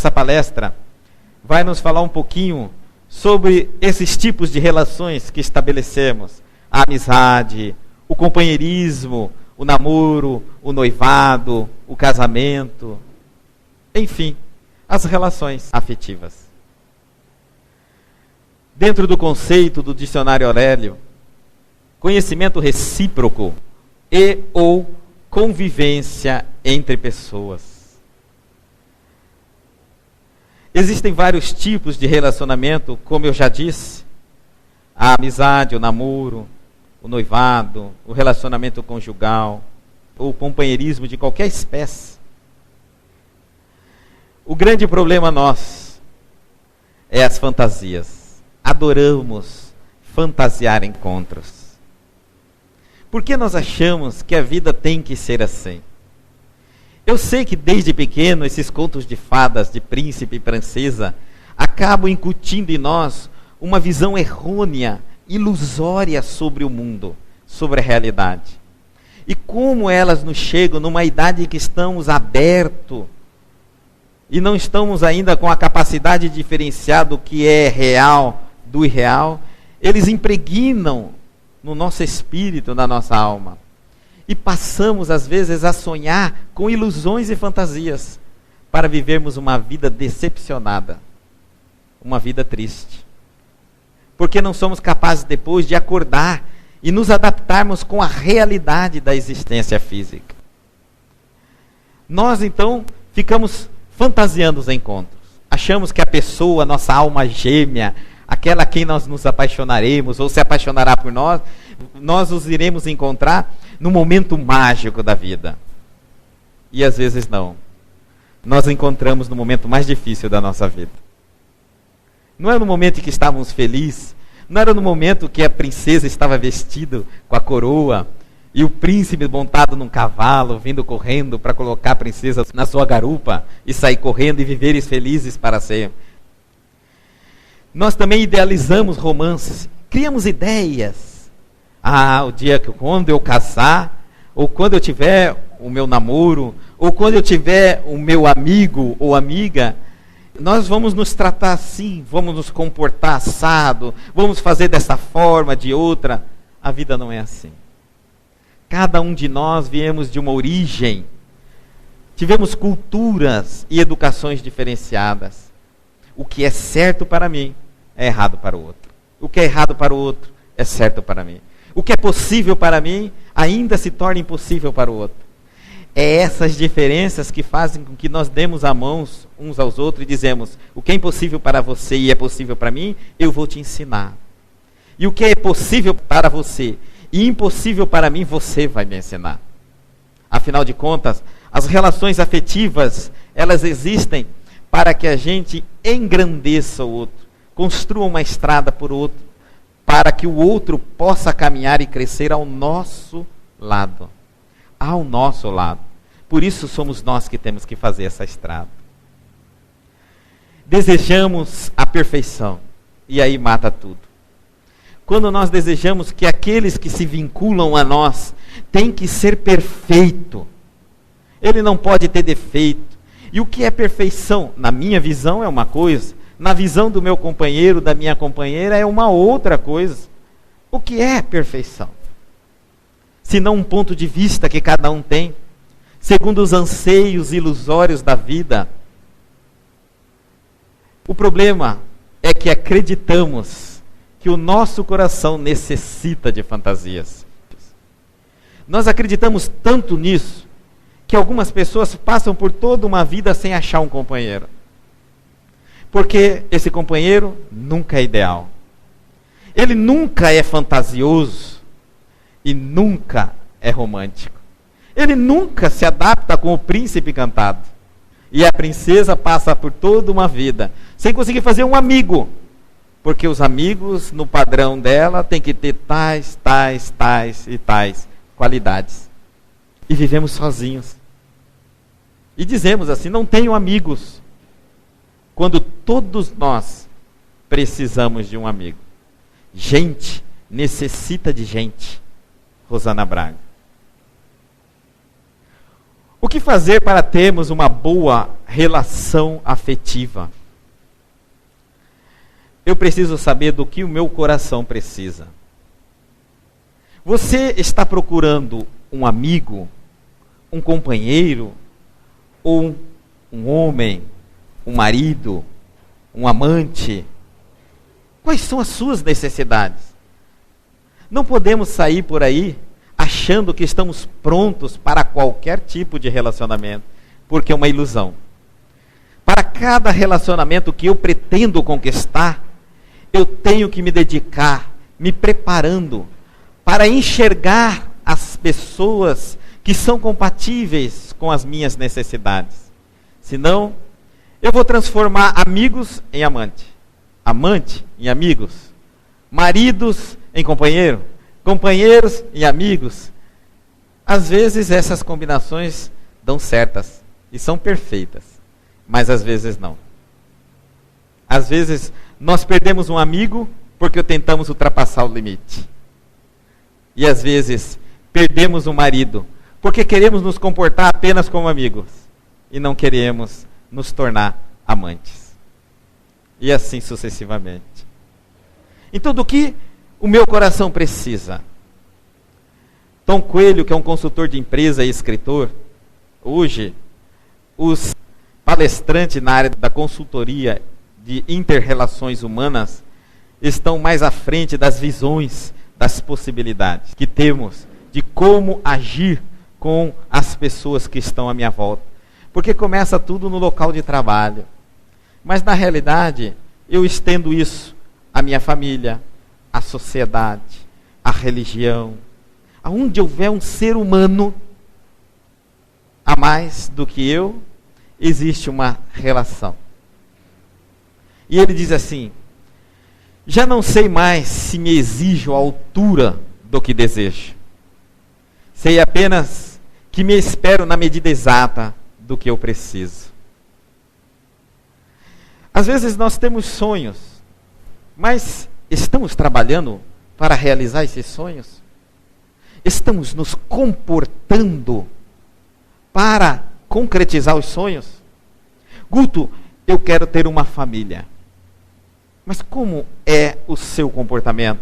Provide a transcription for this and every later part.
nessa palestra, vai nos falar um pouquinho sobre esses tipos de relações que estabelecemos. A amizade, o companheirismo, o namoro, o noivado, o casamento, enfim, as relações afetivas. Dentro do conceito do dicionário Aurélio, conhecimento recíproco e ou convivência entre pessoas. Existem vários tipos de relacionamento, como eu já disse, a amizade, o namoro, o noivado, o relacionamento conjugal, o companheirismo de qualquer espécie. O grande problema nosso é as fantasias. Adoramos fantasiar encontros. Por que nós achamos que a vida tem que ser assim? Eu sei que desde pequeno esses contos de fadas, de príncipe e princesa, acabam incutindo em nós uma visão errônea, ilusória sobre o mundo, sobre a realidade. E como elas nos chegam numa idade em que estamos abertos e não estamos ainda com a capacidade de diferenciar do que é real do irreal, eles impregnam no nosso espírito, na nossa alma. E passamos, às vezes, a sonhar com ilusões e fantasias para vivermos uma vida decepcionada, uma vida triste. Porque não somos capazes depois de acordar e nos adaptarmos com a realidade da existência física. Nós, então, ficamos fantasiando os encontros. Achamos que a pessoa, nossa alma gêmea, aquela a quem nós nos apaixonaremos ou se apaixonará por nós, nós os iremos encontrar no momento mágico da vida. E às vezes não. Nós encontramos no momento mais difícil da nossa vida. Não era no momento em que estávamos felizes, não era no momento que a princesa estava vestida com a coroa e o príncipe montado num cavalo, vindo correndo para colocar a princesa na sua garupa e sair correndo e viveres felizes para sempre. Nós também idealizamos romances, criamos ideias. O dia que quando eu casar, ou quando eu tiver o meu namoro, ou quando eu tiver o meu amigo ou amiga, nós vamos nos tratar assim, vamos nos comportar assado, vamos fazer dessa forma, de outra. A vida não é assim. Cada um de nós viemos de uma origem, tivemos culturas e educações diferenciadas. O que é certo para mim é errado para o outro. O que é errado para o outro é certo para mim. O que é possível para mim ainda se torna impossível para o outro. É essas diferenças que fazem com que nós demos a mão uns aos outros e dizemos: o que é impossível para você e é possível para mim, eu vou te ensinar. E o que é possível para você e impossível para mim, você vai me ensinar. Afinal de contas, as relações afetivas, elas existem para que a gente engrandeça o outro, construa uma estrada por outro, para que o outro possa caminhar e crescer ao nosso lado. Ao nosso lado. Por isso somos nós que temos que fazer essa estrada. Desejamos a perfeição, e aí mata tudo. Quando nós desejamos que aqueles que se vinculam a nós têm que ser perfeito, ele não pode ter defeito. E o que é perfeição? Na minha visão é uma coisa, na visão do meu companheiro, da minha companheira, é uma outra coisa. O que é perfeição? Se não um ponto de vista que cada um tem, segundo os anseios ilusórios da vida. O problema é que acreditamos que o nosso coração necessita de fantasias. Nós acreditamos tanto nisso, que algumas pessoas passam por toda uma vida sem achar um companheiro. Porque esse companheiro nunca é ideal. Ele nunca é fantasioso e nunca é romântico. Ele nunca se adapta com o príncipe encantado. E a princesa passa por toda uma vida sem conseguir fazer um amigo. Porque os amigos, no padrão dela, tem que ter tais e tais qualidades. E vivemos sozinhos. E dizemos assim: não tenho amigos. Quando todos nós precisamos de um amigo. Gente necessita de gente. Rosana Braga. O que fazer para termos uma boa relação afetiva? Eu preciso saber do que o meu coração precisa. Você está procurando um amigo, um companheiro, ou um homem, um marido, um amante? Quais são as suas necessidades? Não podemos sair por aí achando que estamos prontos para qualquer tipo de relacionamento, porque é uma ilusão. Para cada relacionamento que eu pretendo conquistar, eu tenho que me dedicar, me preparando para enxergar as pessoas que são compatíveis com as minhas necessidades. Senão, eu vou transformar amigos em amante, amante em amigos, maridos em companheiro, companheiros em amigos. Às vezes essas combinações dão certas e são perfeitas, mas às vezes não. Às vezes nós perdemos um amigo porque tentamos ultrapassar o limite. E às vezes perdemos um marido porque queremos nos comportar apenas como amigos e não queremos nos tornar amantes. E assim sucessivamente. Então, do que o meu coração precisa? Tom Coelho, que é um consultor de empresa e escritor, hoje, os palestrantes na área da consultoria de inter-relações humanas estão mais à frente das visões, das possibilidades que temos de como agir com as pessoas que estão à minha volta. Porque começa tudo no local de trabalho. Mas na realidade, eu estendo isso à minha família, à sociedade, à religião. Aonde houver um ser humano a mais do que eu, existe uma relação. E ele diz assim: já não sei mais se me exijo a altura do que desejo. Sei apenas que me espero na medida exata do que eu preciso. Às vezes nós temos sonhos, mas estamos trabalhando para realizar esses sonhos? Estamos nos comportando para concretizar os sonhos? Guto, eu quero ter uma família. Mas como é o seu comportamento?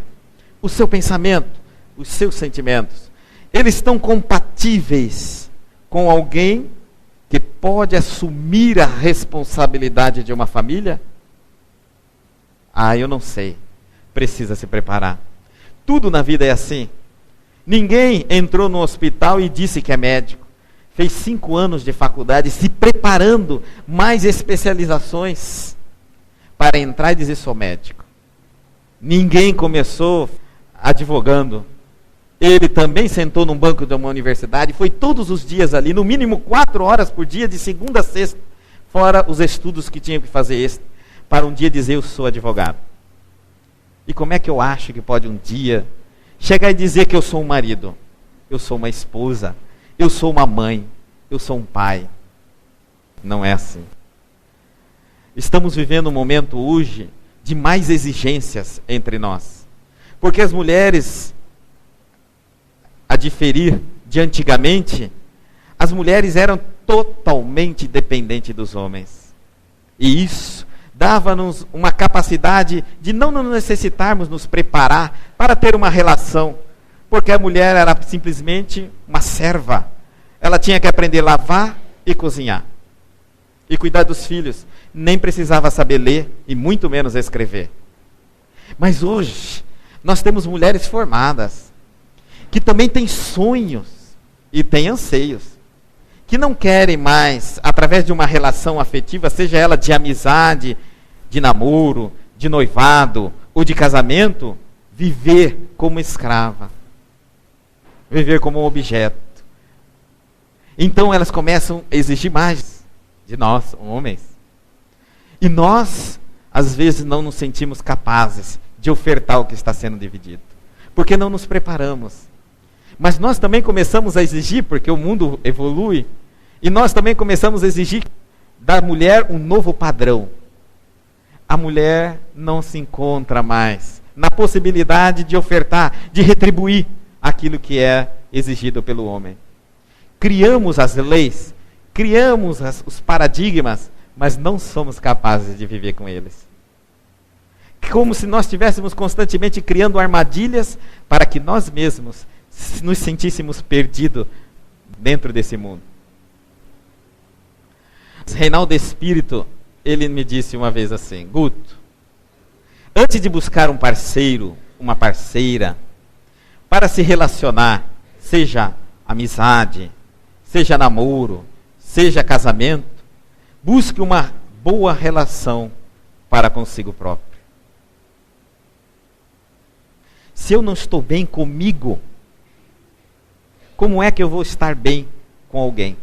O seu pensamento? Os seus sentimentos? Eles estão compatíveis com alguém que pode assumir a responsabilidade de uma família? Ah, eu não sei. Precisa se preparar. Tudo na vida é assim. Ninguém entrou no hospital e disse que é médico. Fez 5 anos de faculdade se preparando, mais especializações para entrar e dizer sou médico. Ninguém começou advogando. Ele também sentou num banco de uma universidade, foi todos os dias ali, no mínimo 4 horas por dia, de segunda a sexta, fora os estudos que tinha que fazer para um dia dizer eu sou advogado. E como é que eu acho que pode um dia chegar e dizer que eu sou um marido, eu sou uma esposa, eu sou uma mãe, eu sou um pai? Não é assim. Estamos vivendo um momento hoje de mais exigências entre nós. Porque as mulheres, a diferir de antigamente, as mulheres eram totalmente dependentes dos homens. E isso dava-nos uma capacidade de não necessitarmos nos preparar para ter uma relação. Porque a mulher era simplesmente uma serva. Ela tinha que aprender a lavar e cozinhar. E cuidar dos filhos. Nem precisava saber ler e muito menos escrever. Mas hoje, nós temos mulheres formadas, que também têm sonhos e têm anseios, que não querem mais, através de uma relação afetiva, seja ela de amizade, de namoro, de noivado ou de casamento, viver como escrava, viver como um objeto. Então elas começam a exigir mais de nós, homens. E nós, às vezes, não nos sentimos capazes de ofertar o que está sendo dividido, porque não nos preparamos. Mas nós também começamos a exigir, porque o mundo evolui, e nós também começamos a exigir da mulher um novo padrão. A mulher não se encontra mais na possibilidade de ofertar, de retribuir aquilo que é exigido pelo homem. Criamos as leis criamos os paradigmas, mas não somos capazes de viver com eles. Como se nós estivéssemos constantemente criando armadilhas para que nós mesmos nos sentíssemos perdidos dentro desse mundo. Reinaldo Espírito, ele me disse uma vez assim: Guto, antes de buscar um parceiro, uma parceira, para se relacionar, seja amizade, seja namoro, seja casamento, busque uma boa relação para consigo próprio. Se eu não estou bem comigo, como é que eu vou estar bem com alguém?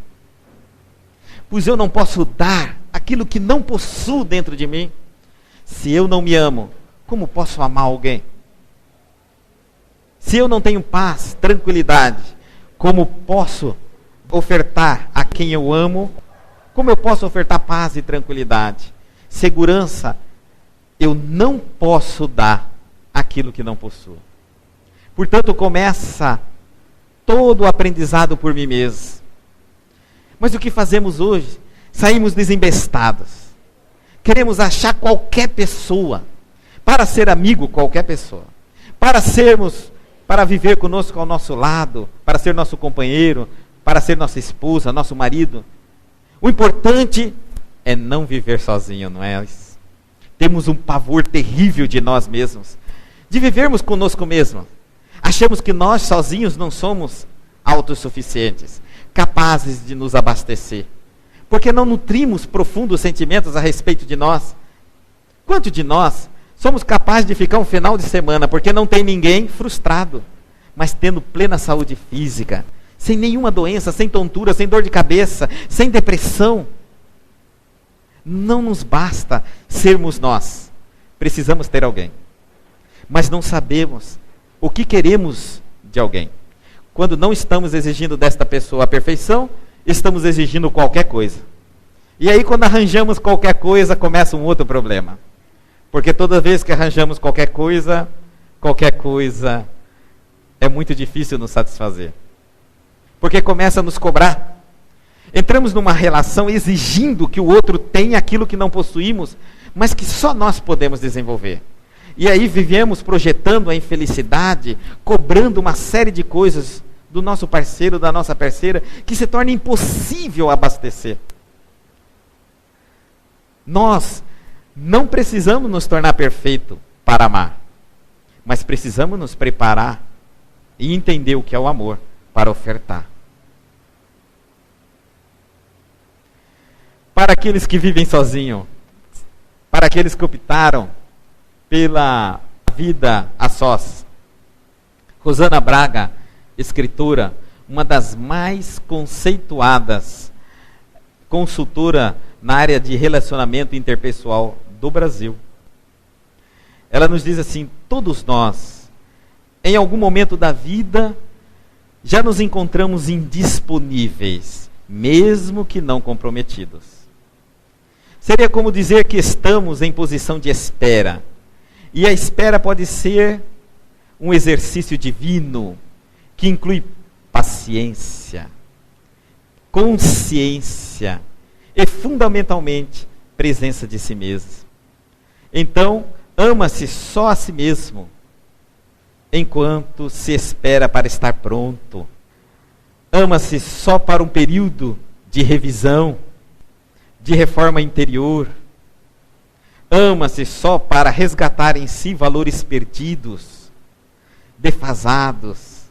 Pois eu não posso dar aquilo que não possuo dentro de mim. Se eu não me amo, como posso amar alguém? Se eu não tenho paz, tranquilidade, como posso ofertar a quem eu amo? Como eu posso ofertar paz e tranquilidade? Segurança, eu não posso dar aquilo que não possuo. Portanto, começa todo o aprendizado por mim mesmo. Mas o que fazemos hoje? Saímos desembestados. Queremos achar qualquer pessoa para ser amigo, qualquer pessoa. Para viver conosco ao nosso lado, para ser nosso companheiro, para ser nossa esposa, nosso marido. O importante é não viver sozinho, não é? Temos um pavor terrível de nós mesmos, de vivermos conosco mesmos. Achamos que nós sozinhos não somos autossuficientes, capazes de nos abastecer. Porque não nutrimos profundos sentimentos a respeito de nós. Quanto de nós somos capazes de ficar um final de semana porque não tem ninguém frustrado, mas tendo plena saúde física, sem nenhuma doença, sem tontura, sem dor de cabeça, sem depressão? Não nos basta sermos nós. Precisamos ter alguém. Mas não sabemos o que queremos de alguém. Quando não estamos exigindo desta pessoa a perfeição, estamos exigindo qualquer coisa. E aí, quando arranjamos qualquer coisa, começa um outro problema. Porque toda vez que arranjamos qualquer coisa é muito difícil nos satisfazer. Porque começa a nos cobrar. Entramos numa relação exigindo que o outro tenha aquilo que não possuímos, mas que só nós podemos desenvolver. E aí vivemos projetando a infelicidade, cobrando uma série de coisas do nosso parceiro, da nossa parceira, que se torna impossível abastecer. Nós não precisamos nos tornar perfeitos para amar, mas precisamos nos preparar e entender o que é o amor para ofertar. Para aqueles que vivem sozinhos, para aqueles que optaram pela vida a sós, Rosana Braga, escritora, uma das mais conceituadas consultora na área de relacionamento interpessoal do Brasil. Ela nos diz assim: todos nós, em algum momento da vida, já nos encontramos indisponíveis, mesmo que não comprometidos. Seria como dizer que estamos em posição de espera. E a espera pode ser um exercício divino, que inclui paciência, consciência e, fundamentalmente, presença de si mesmo. Então, ama-se só a si mesmo, enquanto se espera para estar pronto. Ama-se só para um período de revisão, de reforma interior. Ama-se só para resgatar em si valores perdidos, defasados,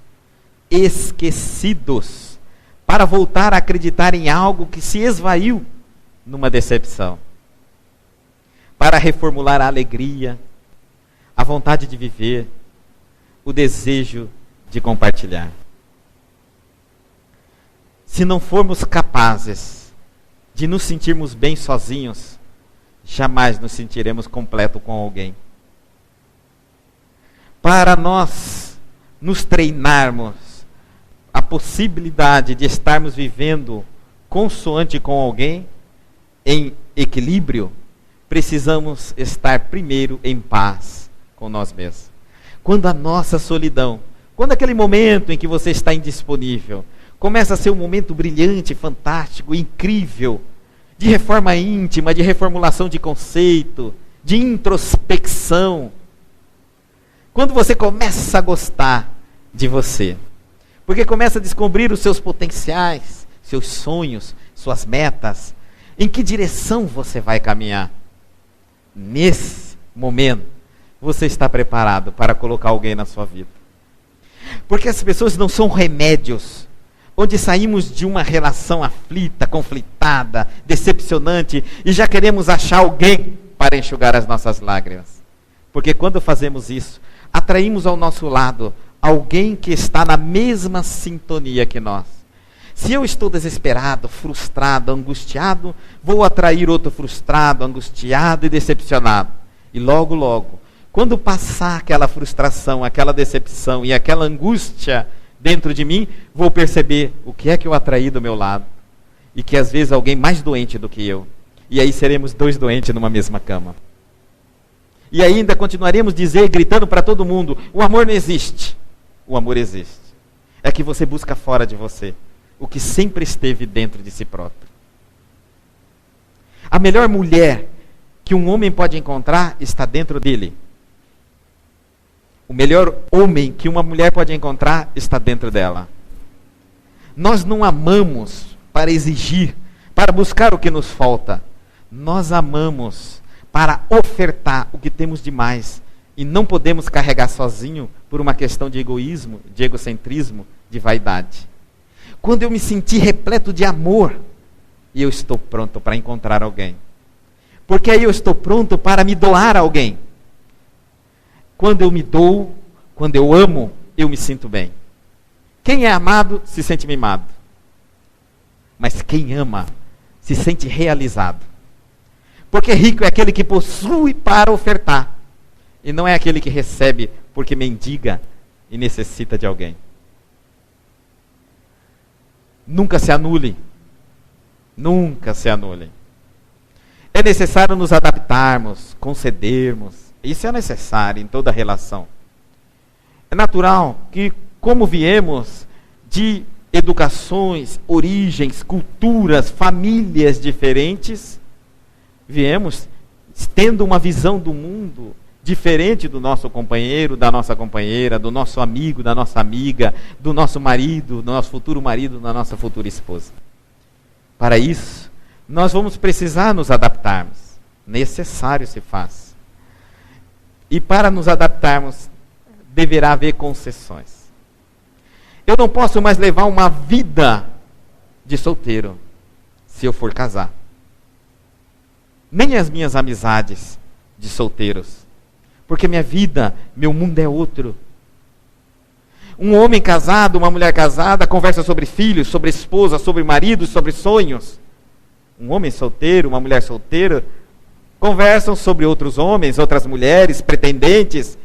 esquecidos, para voltar a acreditar em algo que se esvaiu numa decepção. Para reformular a alegria, a vontade de viver, o desejo de compartilhar. Se não formos capazes de nos sentirmos bem sozinhos, jamais nos sentiremos completos com alguém. Para nós nos treinarmos a possibilidade de estarmos vivendo consoante com alguém, em equilíbrio, precisamos estar primeiro em paz com nós mesmos. Quando a nossa solidão, quando aquele momento em que você está indisponível, Começa a ser um momento brilhante, fantástico, incrível, de reforma íntima, de reformulação de conceito, de introspecção. Quando você começa a gostar de você, porque começa a descobrir os seus potenciais, seus sonhos, suas metas, em que direção você vai caminhar. Nesse momento, você está preparado para colocar alguém na sua vida. Porque as pessoas não são remédios, onde saímos de uma relação aflita, conflitada, decepcionante, e já queremos achar alguém para enxugar as nossas lágrimas. Porque quando fazemos isso, atraímos ao nosso lado alguém que está na mesma sintonia que nós. Se eu estou desesperado, frustrado, angustiado, vou atrair outro frustrado, angustiado e decepcionado. E logo, logo, quando passar aquela frustração, aquela decepção e aquela angústia dentro de mim, vou perceber o que é que eu atraí do meu lado. E que às vezes alguém mais doente do que eu. E aí seremos dois doentes numa mesma cama. E ainda continuaremos gritando para todo mundo, o amor não existe. O amor existe. É que você busca fora de você o que sempre esteve dentro de si próprio. A melhor mulher que um homem pode encontrar está dentro dele. O melhor homem que uma mulher pode encontrar está dentro dela. Nós não amamos para exigir, para buscar o que nos falta. Nós amamos para ofertar o que temos de mais. E não podemos carregar sozinho por uma questão de egoísmo, de egocentrismo, de vaidade. Quando eu me sentir repleto de amor, eu estou pronto para encontrar alguém. Porque aí eu estou pronto para me doar a alguém. Quando eu me dou, quando eu amo, eu me sinto bem. Quem é amado, se sente mimado. Mas quem ama, se sente realizado. Porque rico é aquele que possui para ofertar. E não é aquele que recebe porque mendiga e necessita de alguém. Nunca se anule. Nunca se anule. É necessário nos adaptarmos, concedermos. Isso é necessário em toda relação. É natural que, como viemos de educações, origens, culturas, famílias diferentes, viemos tendo uma visão do mundo diferente do nosso companheiro, da nossa companheira, do nosso amigo, da nossa amiga, do nosso marido, do nosso futuro marido, da nossa futura esposa. Para isso, nós vamos precisar nos adaptarmos. Necessário se faz. E para nos adaptarmos, deverá haver concessões. Eu não posso mais levar uma vida de solteiro se eu for casar. Nem as minhas amizades de solteiros. Porque minha vida, meu mundo é outro. Um homem casado, uma mulher casada, conversa sobre filhos, sobre esposa, sobre marido, sobre sonhos. Um homem solteiro, uma mulher solteira, conversam sobre outros homens, outras mulheres, pretendentes.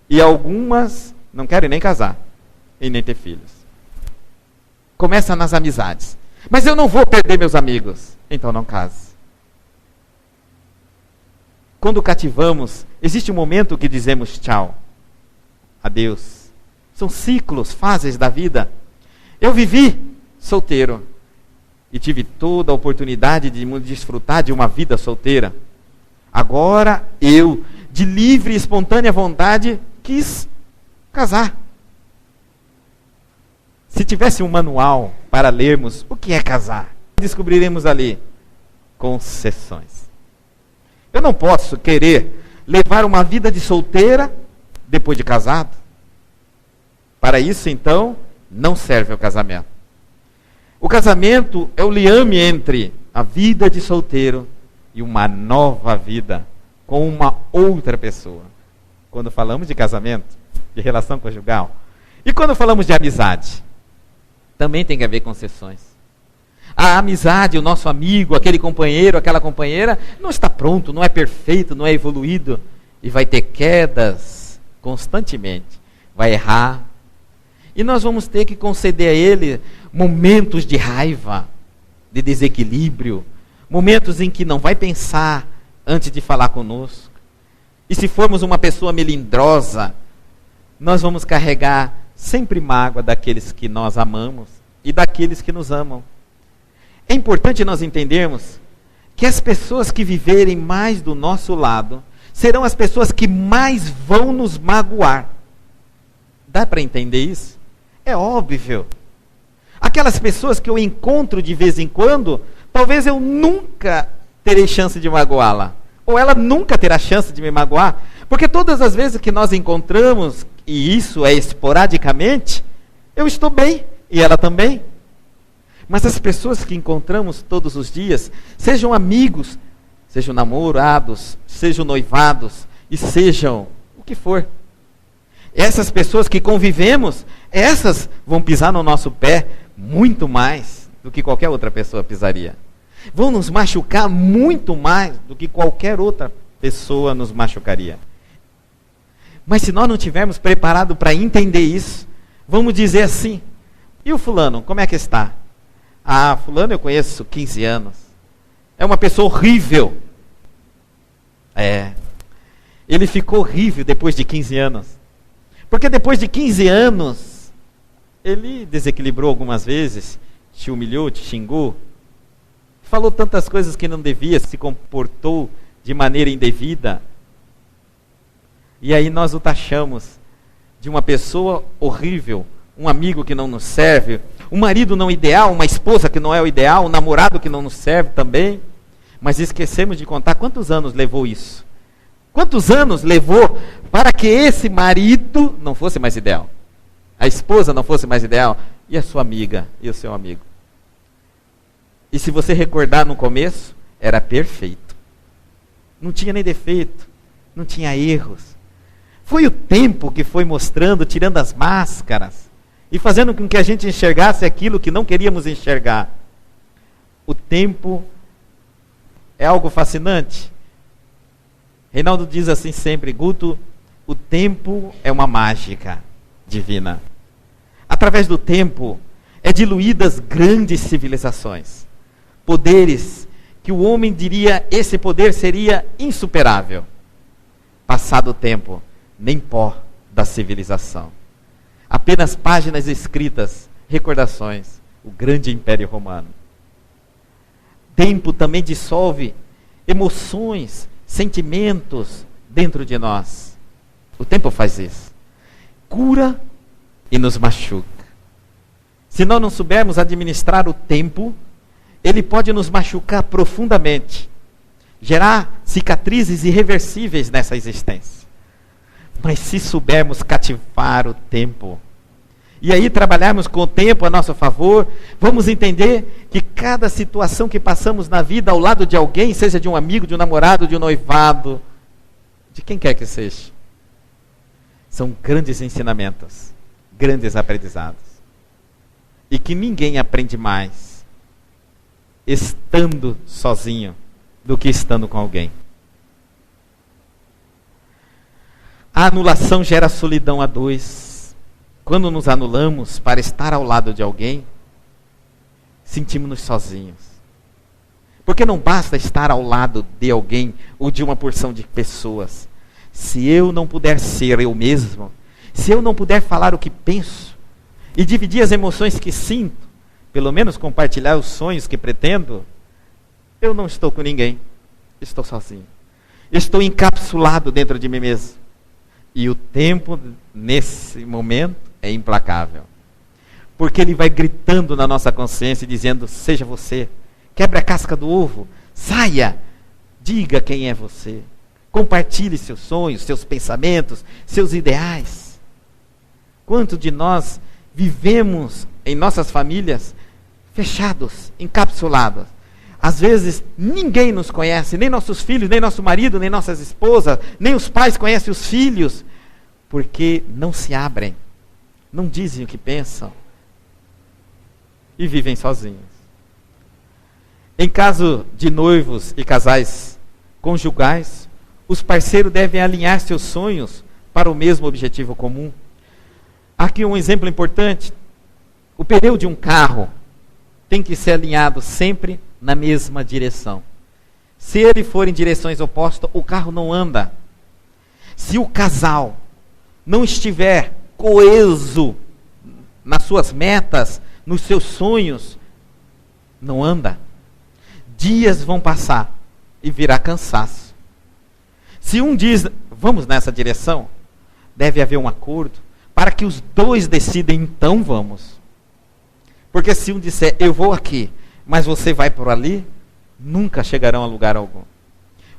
E algumas não querem nem casar e nem ter filhos. Começa nas amizades. Mas eu não vou perder meus amigos. Então não case. Quando cativamos, existe um momento que dizemos tchau, adeus. São ciclos, fases da vida. Eu vivi solteiro e tive toda a oportunidade de desfrutar de uma vida solteira. Agora eu, de livre e espontânea vontade, quis casar. Se tivesse um manual para lermos o que é casar, descobriremos ali concessões. Eu não posso querer levar uma vida de solteira depois de casado. Para isso, então, não serve o casamento. O casamento é o liame entre a vida de solteiro e uma nova vida com uma outra pessoa. Quando falamos de casamento, de relação conjugal. E quando falamos de amizade, também tem que haver concessões. A amizade, o nosso amigo, aquele companheiro, aquela companheira, não está pronto, não é perfeito, não é evoluído. E vai ter quedas constantemente. Vai errar. E nós vamos ter que conceder a ele momentos de raiva, de desequilíbrio, momentos em que não vai pensar antes de falar conosco. E se formos uma pessoa melindrosa, nós vamos carregar sempre mágoa daqueles que nós amamos e daqueles que nos amam. É importante nós entendermos que as pessoas que viverem mais do nosso lado serão as pessoas que mais vão nos magoar. Dá para entender isso? É óbvio. Aquelas pessoas que eu encontro de vez em quando, talvez eu nunca terei chance de magoá-la. Ou ela nunca terá chance de me magoar. Porque todas as vezes que nós encontramos, e isso é esporadicamente, eu estou bem e ela também. Mas as pessoas que encontramos todos os dias, sejam amigos, sejam namorados, sejam noivados e sejam o que for. Essas pessoas que convivemos, essas vão pisar no nosso pé muito mais do que qualquer outra pessoa pisaria. Vão nos machucar muito mais do que qualquer outra pessoa nos machucaria. Mas se nós não tivermos preparado para entender isso, vamos dizer assim: e o fulano, como é que está? Ah, fulano eu conheço 15 anos. É uma pessoa horrível. Ele ficou horrível depois de 15 anos. Porque depois de 15 anos, ele desequilibrou algumas vezes, te humilhou, te xingou, falou tantas coisas que não devia, se comportou de maneira indevida. E aí nós o taxamos de uma pessoa horrível, um amigo que não nos serve, um marido não ideal, uma esposa que não é o ideal, um namorado que não nos serve também. Mas esquecemos de contar quantos anos levou isso. Quantos anos levou para que esse marido não fosse mais ideal, a esposa não fosse mais ideal, e a sua amiga, e o seu amigo. E se você recordar no começo, era perfeito. Não tinha nem defeito, não tinha erros. Foi o tempo que foi mostrando, tirando as máscaras e fazendo com que a gente enxergasse aquilo que não queríamos enxergar. O tempo é algo fascinante. Reinaldo diz assim sempre: Guto, o tempo é uma mágica divina. Através do tempo é diluídas grandes civilizações, poderes que o homem diria esse poder seria insuperável. Passado o tempo, nem pó da civilização. Apenas páginas escritas, recordações, o grande Império Romano. Tempo também dissolve emoções, sentimentos dentro de nós. O tempo faz isso. Cura e nos machuca. Se nós não soubermos administrar o tempo, ele pode nos machucar profundamente, gerar cicatrizes irreversíveis nessa existência. Mas se soubermos cativar o tempo, e aí trabalharmos com o tempo a nosso favor, vamos entender que cada situação que passamos na vida ao lado de alguém, seja de um amigo, de um namorado, de um noivado, de quem quer que seja, são grandes ensinamentos, grandes aprendizados. E que ninguém aprende mais estando sozinho do que estando com alguém. A anulação gera solidão a dois. Quando nos anulamos para estar ao lado de alguém, sentimos-nos sozinhos. Porque não basta estar ao lado de alguém ou de uma porção de pessoas. Se eu não puder ser eu mesmo, se eu não puder falar o que penso e dividir as emoções que sinto, pelo menos compartilhar os sonhos que pretendo, eu não estou com ninguém, estou sozinho. Estou encapsulado dentro de mim mesmo. E o tempo, nesse momento, é implacável. Porque ele vai gritando na nossa consciência, dizendo: seja você, quebre a casca do ovo, saia, diga quem é você, compartilhe seus sonhos, seus pensamentos, seus ideais. Quanto de nós vivemos em nossas famílias fechados, encapsulados? Às vezes ninguém nos conhece, nem nossos filhos, nem nosso marido, nem nossas esposas, nem os pais conhecem os filhos, porque não se abrem, não dizem o que pensam e vivem sozinhos. Em caso de noivos e casais conjugais, os parceiros devem alinhar seus sonhos para o mesmo objetivo comum. Aqui um exemplo importante: o pneu de um carro tem que ser alinhado sempre na mesma direção. Se ele for em direções opostas, o carro não anda. Se o casal não estiver coeso nas suas metas, nos seus sonhos, não anda. Dias vão passar e virá cansaço. Se um diz, vamos nessa direção, deve haver um acordo para que os dois decidem, então vamos. Porque se um disser, eu vou aqui, mas você vai por ali, nunca chegarão a lugar algum.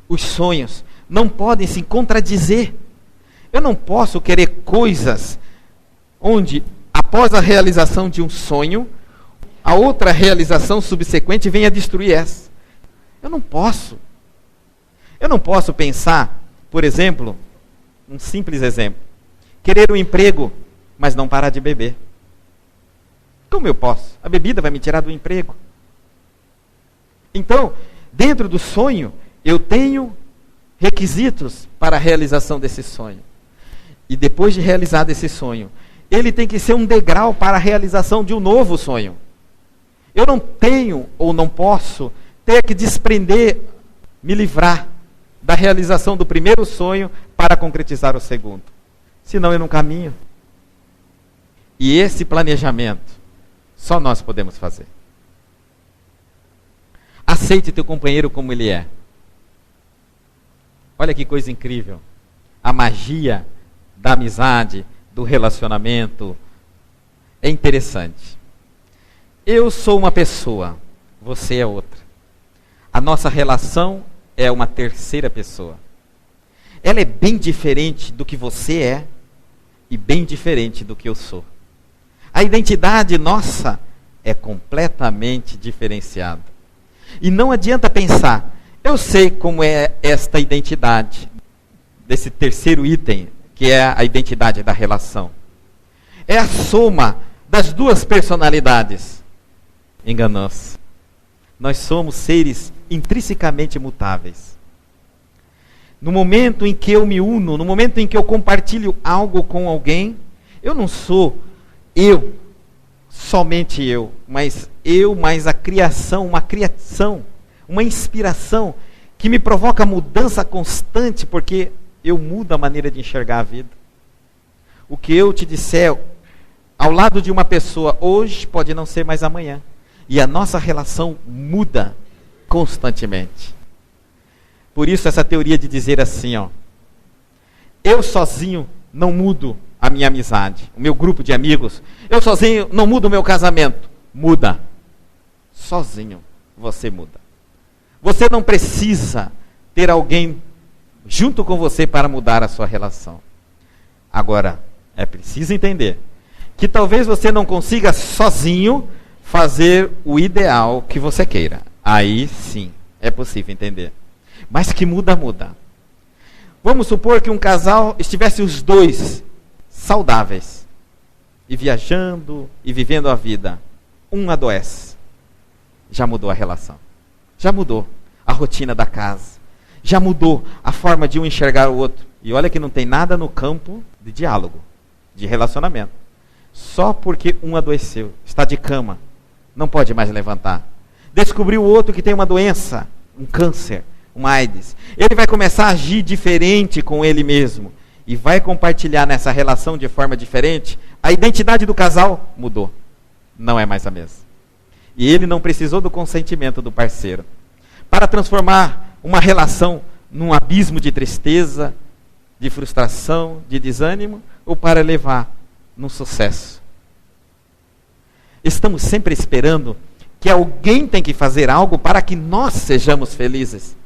Os sonhos não podem se contradizer. Eu não posso querer coisas onde, após a realização de um sonho, a outra realização subsequente venha destruir essa. Eu não posso. Eu não posso pensar, por exemplo, um simples exemplo, querer um emprego, mas não parar de beber. Como eu posso? A bebida vai me tirar do emprego. Então, dentro do sonho, eu tenho requisitos para a realização desse sonho. E depois de realizado esse sonho, ele tem que ser um degrau para a realização de um novo sonho. Eu não tenho ou não posso ter que desprender, me livrar da realização do primeiro sonho para concretizar o segundo. Senão eu não caminho. E esse planejamento só nós podemos fazer. Aceite teu companheiro como ele é. Olha que coisa incrível. A magia da amizade, do relacionamento, é interessante. Eu sou uma pessoa, você é outra. A nossa relação é uma terceira pessoa. Ela é bem diferente do que você é e bem diferente do que eu sou. A identidade nossa é completamente diferenciada. E não adianta pensar, eu sei como é esta identidade, desse terceiro item, que é a identidade da relação. É a soma das duas personalidades. Enganoso. Nós somos seres intrinsecamente mutáveis. No momento em que eu me uno, no momento em que eu compartilho algo com alguém, eu não sou eu, somente eu, mas a criação, uma inspiração que me provoca mudança constante, porque eu mudo a maneira de enxergar a vida. O que eu te disser ao lado de uma pessoa hoje pode não ser mais amanhã. E a nossa relação muda constantemente. Por isso essa teoria de dizer assim, eu sozinho não mudo a minha amizade, o meu grupo de amigos, eu sozinho não mudo o meu casamento. Muda. Sozinho você muda. Você não precisa ter alguém junto com você para mudar a sua relação. Agora, é preciso entender que talvez você não consiga sozinho fazer o ideal que você queira. Aí sim, é possível entender. Mas que muda. Vamos supor que um casal estivesse os dois saudáveis e viajando e vivendo a vida. Um adoece. Já mudou a relação. Já mudou a rotina da casa. Já mudou a forma de um enxergar o outro. E olha que não tem nada no campo de diálogo, de relacionamento. Só porque um adoeceu, está de cama, não pode mais levantar. Descobriu o outro que tem uma doença, um câncer, uma AIDS. Ele vai começar a agir diferente com ele mesmo. E vai compartilhar nessa relação de forma diferente. A identidade do casal mudou. Não é mais a mesma. E ele não precisou do consentimento do parceiro para transformar uma relação num abismo de tristeza, de frustração, de desânimo, ou para levar num sucesso. Estamos sempre esperando que alguém tem que fazer algo para que nós sejamos felizes.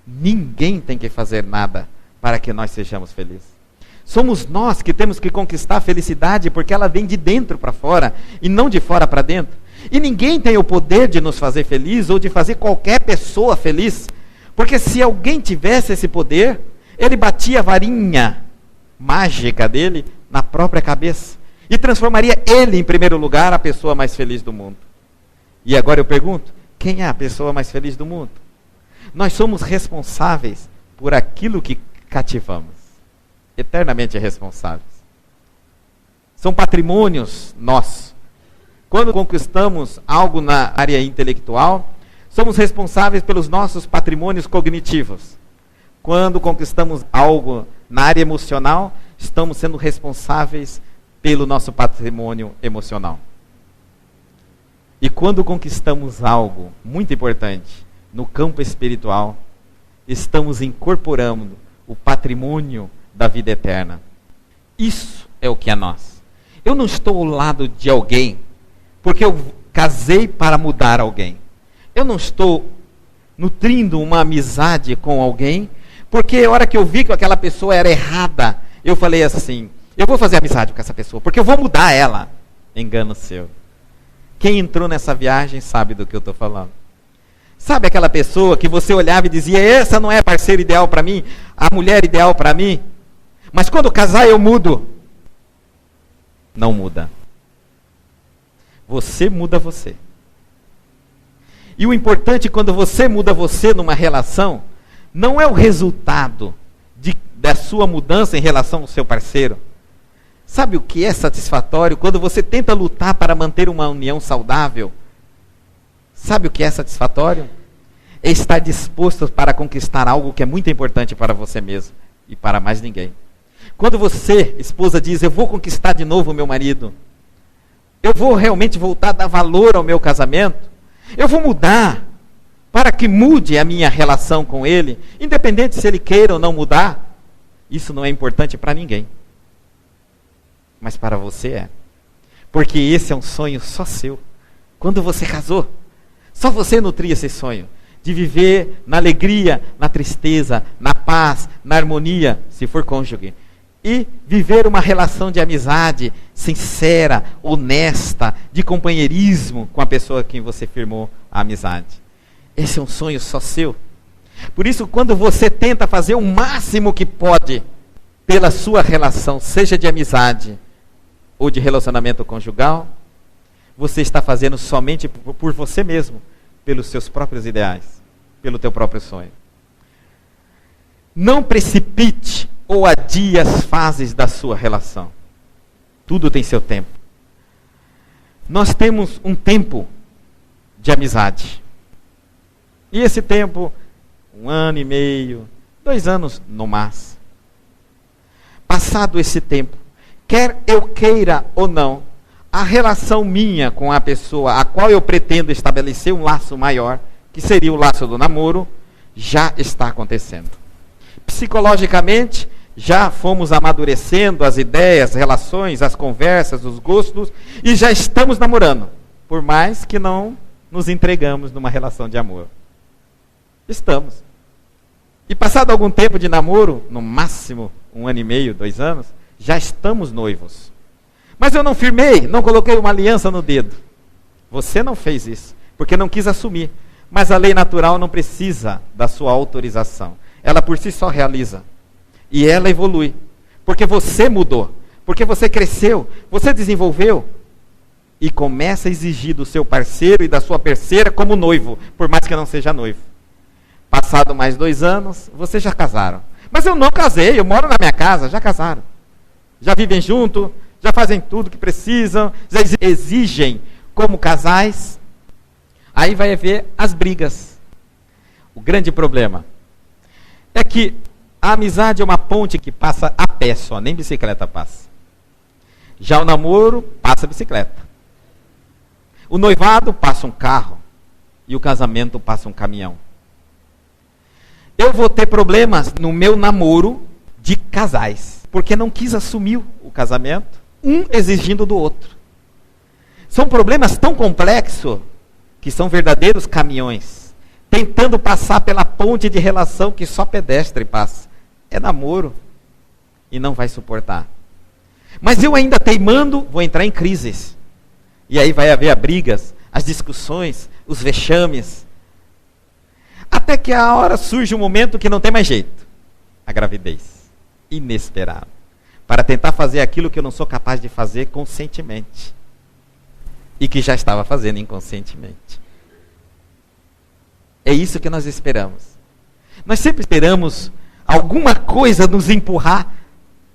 Ninguém tem que fazer nada para que nós sejamos felizes. Somos nós que temos que conquistar a felicidade, porque ela vem de dentro para fora e não de fora para dentro. E ninguém tem o poder de nos fazer feliz ou de fazer qualquer pessoa feliz. Porque se alguém tivesse esse poder, ele batia a varinha mágica dele na própria cabeça e transformaria ele, em primeiro lugar, a pessoa mais feliz do mundo. E agora eu pergunto, quem é a pessoa mais feliz do mundo? Nós somos responsáveis por aquilo que cativamos. Eternamente responsáveis. São patrimônios nossos. Quando conquistamos algo na área intelectual, somos responsáveis pelos nossos patrimônios cognitivos. Quando conquistamos algo na área emocional, estamos sendo responsáveis pelo nosso patrimônio emocional. E quando conquistamos algo muito importante no campo espiritual, estamos incorporando o patrimônio da vida eterna. Isso é o que é nós. Eu não estou ao lado de alguém porque eu casei para mudar alguém. Eu não estou nutrindo uma amizade com alguém porque a hora que eu vi que aquela pessoa era errada, eu falei assim, eu vou fazer amizade com essa pessoa porque eu vou mudar ela. Engano seu. Quem entrou nessa viagem sabe do que eu estou falando. Sabe aquela pessoa que você olhava e dizia, essa não é a parceira ideal para mim, a mulher ideal para mim, mas quando casar eu mudo. Não muda. Você muda você. E o importante quando você muda você numa relação, não é o resultado da sua mudança em relação ao seu parceiro. Sabe o que é satisfatório? Quando você tenta lutar para manter uma união saudável. Sabe o que é satisfatório? É estar disposto para conquistar algo que é muito importante para você mesmo e para mais ninguém. Quando você, esposa, diz, eu vou conquistar de novo o meu marido, eu vou realmente voltar a dar valor ao meu casamento, eu vou mudar para que mude a minha relação com ele, independente se ele queira ou não mudar, isso não é importante para ninguém. Mas para você é. Porque esse é um sonho só seu. Quando você casou, só você nutria esse sonho. De viver na alegria, na tristeza, na paz, na harmonia, se for cônjuge. E viver uma relação de amizade sincera, honesta, de companheirismo com a pessoa a quem você firmou a amizade. Esse é um sonho só seu. Por isso, quando você tenta fazer o máximo que pode pela sua relação, seja de amizade ou de relacionamento conjugal, você está fazendo somente por você mesmo, pelos seus próprios ideais, pelo teu próprio sonho. Não precipite ou adie as fases da sua relação. Tudo tem seu tempo. Nós temos um tempo de amizade. E esse tempo, 1 ano e meio, 2 anos no máximo. Passado esse tempo, quer eu queira ou não, a relação minha com a pessoa a qual eu pretendo estabelecer um laço maior, que seria o laço do namoro, já está acontecendo. Psicologicamente, já fomos amadurecendo as ideias, as relações, as conversas, os gostos, e já estamos namorando, por mais que não nos entregamos numa relação de amor. Estamos. E passado algum tempo de namoro, no máximo 1 ano e meio, 2 anos, já estamos noivos. Mas eu não firmei, não coloquei uma aliança no dedo. Você não fez isso, porque não quis assumir. Mas a lei natural não precisa da sua autorização. Ela por si só realiza. E ela evolui. Porque você mudou. Porque você cresceu. Você desenvolveu. E começa a exigir do seu parceiro e da sua parceira como noivo. Por mais que não seja noivo. Passado mais 2 anos, vocês já casaram. Mas eu não casei, eu moro na minha casa. Já casaram. Já vivem junto. Já fazem tudo que precisam. Já exigem como casais. Aí vai haver as brigas. O grande problema é que a amizade é uma ponte que passa a pé só, nem bicicleta passa. Já o namoro passa a bicicleta. O noivado passa um carro. E o casamento passa um caminhão. Eu vou ter problemas no meu namoro de casais, porque não quis assumir o casamento, um exigindo do outro. São problemas tão complexos que são verdadeiros caminhões, tentando passar pela ponte de relação que só pedestre passa. É namoro e não vai suportar. Mas eu ainda teimando, vou entrar em crises. E aí vai haver as brigas, as discussões, os vexames. Até que a hora surge um momento que não tem mais jeito. A gravidez. Inesperado. Para tentar fazer aquilo que eu não sou capaz de fazer conscientemente. E que já estava fazendo inconscientemente. É isso que nós esperamos. Nós sempre esperamos alguma coisa nos empurrar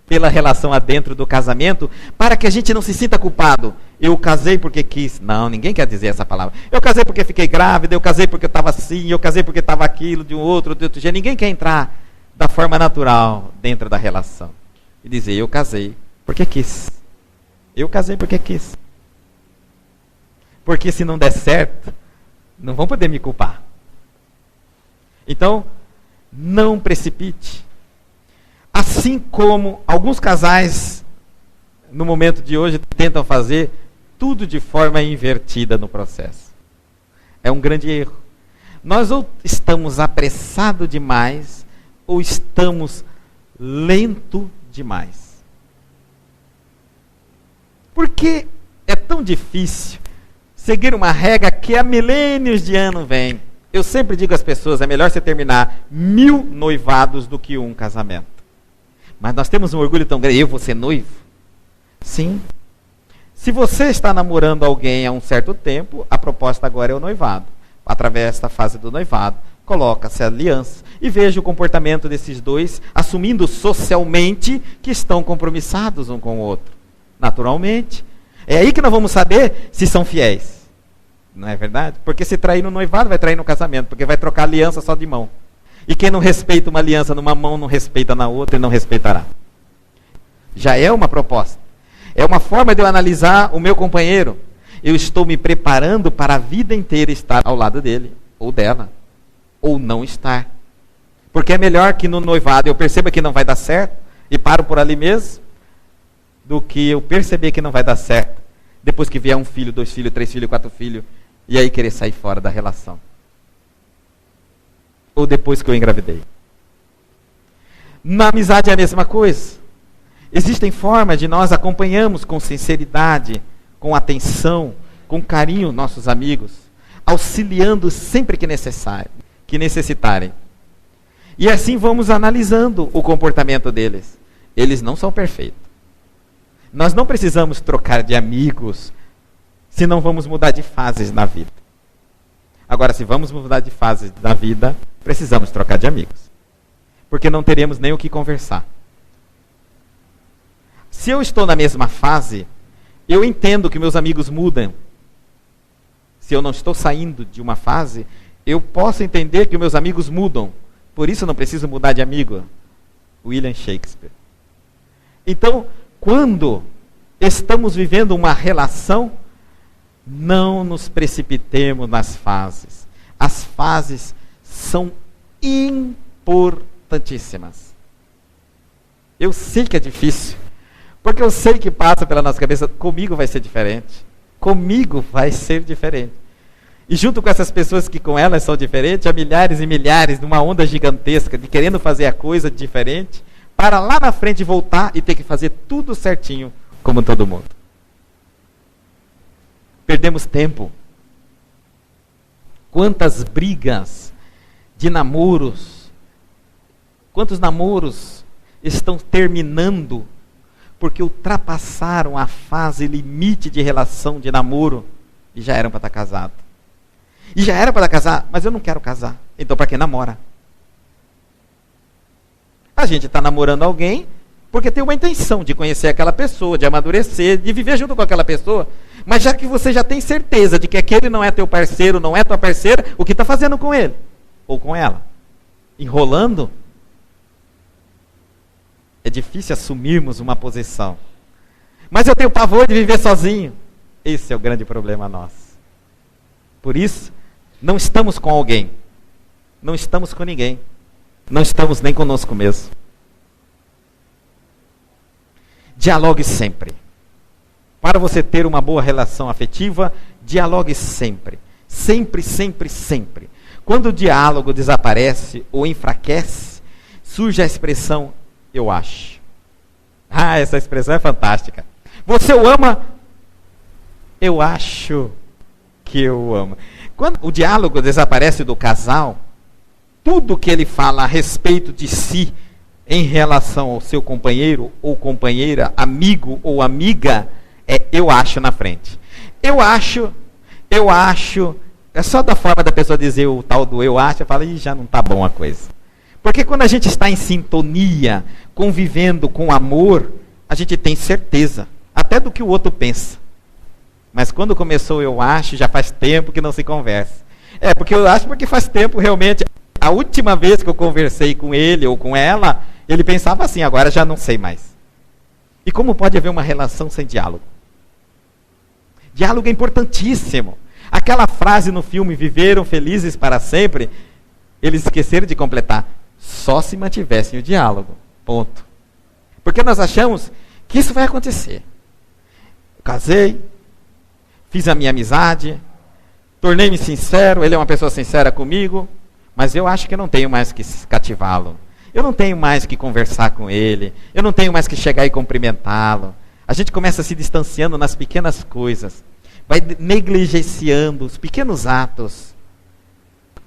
pela relação adentro do casamento, para que a gente não se sinta culpado. Eu casei porque quis. Não, ninguém quer dizer essa palavra. Eu casei porque fiquei grávida, eu casei porque eu estava assim, eu casei porque estava aquilo, de um outro, de outro jeito. Ninguém quer entrar da forma natural dentro da relação. E dizer, eu casei porque quis. Eu casei porque quis. Porque se não der certo, não vão poder me culpar. Então, não precipite. Assim como alguns casais, no momento de hoje, tentam fazer tudo de forma invertida no processo. É um grande erro. Nós ou estamos apressados demais, ou estamos lento demais. Por que é tão difícil seguir uma regra que há milênios de anos vem? Eu sempre digo às pessoas, é melhor você terminar 1000 noivados do que um casamento. Mas nós temos um orgulho tão grande, eu vou ser noivo? Sim. Se você está namorando alguém há um certo tempo, a proposta agora é o noivado. Através desta fase do noivado, coloca-se a aliança e veja o comportamento desses dois, assumindo socialmente que estão compromissados um com o outro. Naturalmente. É aí que nós vamos saber se são fiéis. Não é verdade? Porque se trair no noivado, vai trair no casamento, porque vai trocar aliança só de mão. E quem não respeita uma aliança numa mão, não respeita na outra e não respeitará. Já é uma proposta. É uma forma de eu analisar o meu companheiro. Eu estou me preparando para a vida inteira estar ao lado dele, ou dela, ou não estar. Porque é melhor que no noivado eu perceba que não vai dar certo e paro por ali mesmo, do que eu perceber que não vai dar certo, depois que vier 1 filho, 2 filhos, 3 filhos, 4 filhos, e aí querer sair fora da relação. Ou depois que eu engravidei. Na amizade é a mesma coisa. Existem formas de nós acompanharmos com sinceridade, com atenção, com carinho nossos amigos, auxiliando sempre que necessário, que necessitarem. E assim vamos analisando o comportamento deles. Eles não são perfeitos. Nós não precisamos trocar de amigos, se não vamos mudar de fases na vida. Agora, se vamos mudar de fases na vida, precisamos trocar de amigos. Porque não teremos nem o que conversar. Se eu estou na mesma fase, eu entendo que meus amigos mudam. Se eu não estou saindo de uma fase, eu posso entender que meus amigos mudam. Por isso eu não preciso mudar de amigo. William Shakespeare. Então, quando estamos vivendo uma relação, não nos precipitemos nas fases. As fases são importantíssimas. Eu sei que é difícil, porque eu sei que passa pela nossa cabeça, comigo vai ser diferente. Comigo vai ser diferente. E junto com essas pessoas que com elas são diferentes, há milhares e milhares, numa onda gigantesca, de querendo fazer a coisa diferente, para lá na frente voltar e ter que fazer tudo certinho, como todo mundo. Perdemos tempo. Quantas brigas de namoros, quantos namoros estão terminando porque ultrapassaram a fase limite de relação de namoro e já eram para estar casados. E já era para casar, mas eu não quero casar. Então para que namora? A gente está namorando alguém porque tem uma intenção de conhecer aquela pessoa, de amadurecer, de viver junto com aquela pessoa. Mas já que você já tem certeza de que aquele não é teu parceiro, não é tua parceira, o que está fazendo com ele? Ou com ela? Enrolando? É difícil assumirmos uma posição. Mas eu tenho pavor de viver sozinho. Esse é o grande problema nosso. Por isso, não estamos com alguém. Não estamos com ninguém. Não estamos nem conosco mesmo. Dialogue sempre. Para você ter uma boa relação afetiva, dialogue sempre. Sempre, sempre, sempre. Quando o diálogo desaparece ou enfraquece, surge a expressão eu acho. Ah, essa expressão é fantástica. Você o ama? Eu acho que eu o amo. Quando o diálogo desaparece do casal, tudo que ele fala a respeito de si, em relação ao seu companheiro ou companheira, amigo ou amiga, é eu acho na frente. Eu acho, é só da forma da pessoa dizer o tal do eu acho, eu falo, ih, já não está bom a coisa. Porque quando a gente está em sintonia, convivendo com amor, a gente tem certeza, até do que o outro pensa. Mas quando começou eu acho, já faz tempo que não se conversa. É, porque eu acho porque faz tempo realmente. A última vez que eu conversei com ele ou com ela, ele pensava assim, agora já não sei mais. E como pode haver uma relação sem diálogo? Diálogo é importantíssimo. Aquela frase no filme, viveram felizes para sempre, eles esqueceram de completar. Só se mantivessem o diálogo. Ponto. Porque nós achamos que isso vai acontecer. Eu casei, fiz a minha amizade, tornei-me sincero, ele é uma pessoa sincera comigo, mas eu acho que eu não tenho mais que cativá-lo. Eu não tenho mais que conversar com ele. Eu não tenho mais que chegar e cumprimentá-lo. A gente começa a se distanciando nas pequenas coisas. Vai negligenciando os pequenos atos.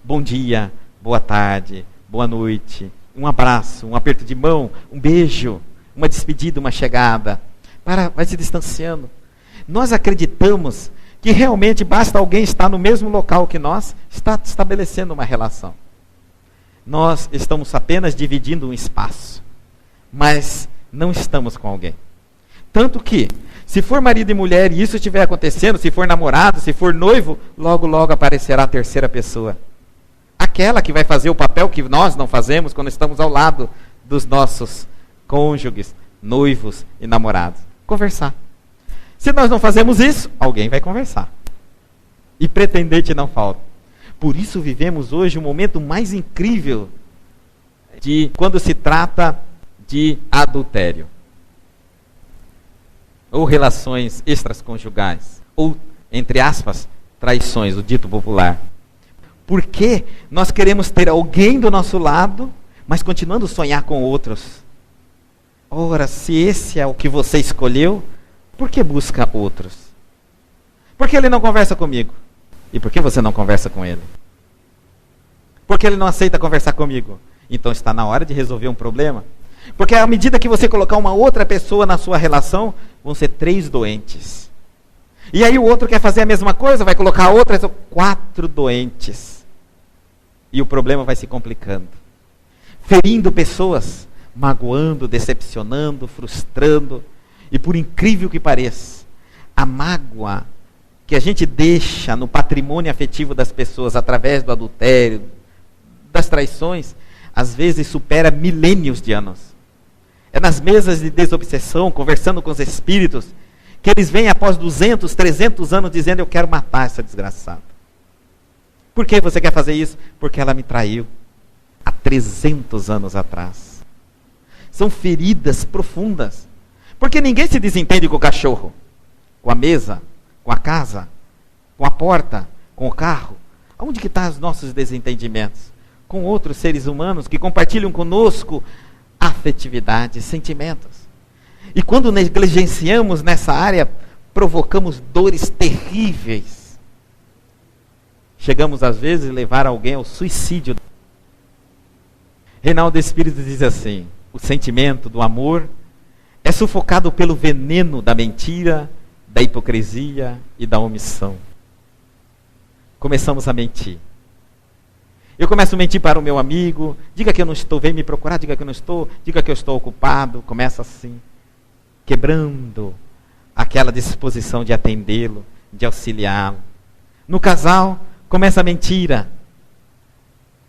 Bom dia, boa tarde, boa noite, um abraço, um aperto de mão, um beijo, uma despedida, uma chegada. Vai se distanciando. Nós acreditamos que realmente basta alguém estar no mesmo local que nós, está estabelecendo uma relação. Nós estamos apenas dividindo um espaço, mas não estamos com alguém. Tanto que, se for marido e mulher e isso estiver acontecendo, se for namorado, se for noivo, logo, logo aparecerá a terceira pessoa. Aquela que vai fazer o papel que nós não fazemos quando estamos ao lado dos nossos cônjuges, noivos e namorados. Conversar. Se nós não fazemos isso, alguém vai conversar. E pretendente não falta. Por isso vivemos hoje um momento mais incrível de quando se trata de adultério. Ou relações extraconjugais. Ou, entre aspas, traições, o dito popular. Porque nós queremos ter alguém do nosso lado, mas continuando a sonhar com outros. Ora, se esse é o que você escolheu, por que busca outros? Por que ele não conversa comigo? E por que você não conversa com ele? Porque ele não aceita conversar comigo. Então está na hora de resolver um problema. Porque à medida que você colocar uma outra pessoa na sua relação, vão ser 3 doentes. E aí o outro quer fazer a mesma coisa, vai colocar outra, são 4 doentes. E o problema vai se complicando. Ferindo pessoas, magoando, decepcionando, frustrando. E por incrível que pareça, a mágoa que a gente deixa no patrimônio afetivo das pessoas através do adultério, das traições, às vezes supera milênios de anos. É nas mesas de desobsessão, conversando com os espíritos, que eles vêm após 200, 300 anos dizendo: eu quero matar essa desgraçada. Por que você quer fazer isso? Porque ela me traiu há 300 anos atrás. São feridas profundas. Porque ninguém se desentende com o cachorro, com a mesa, com a casa, com a porta, com o carro. Onde que estão os nossos desentendimentos? Com outros seres humanos que compartilham conosco afetividade, sentimentos. E quando negligenciamos nessa área, provocamos dores terríveis. Chegamos às vezes a levar alguém ao suicídio. Reinaldo Espírito diz assim: o sentimento do amor é sufocado pelo veneno da mentira, da hipocrisia e da omissão. Começamos a mentir. Eu começo a mentir para o meu amigo, diga que eu não estou, vem me procurar, diga que eu não estou, diga que eu estou ocupado. Começa assim, quebrando aquela disposição de atendê-lo, de auxiliá-lo. No casal, começa a mentira.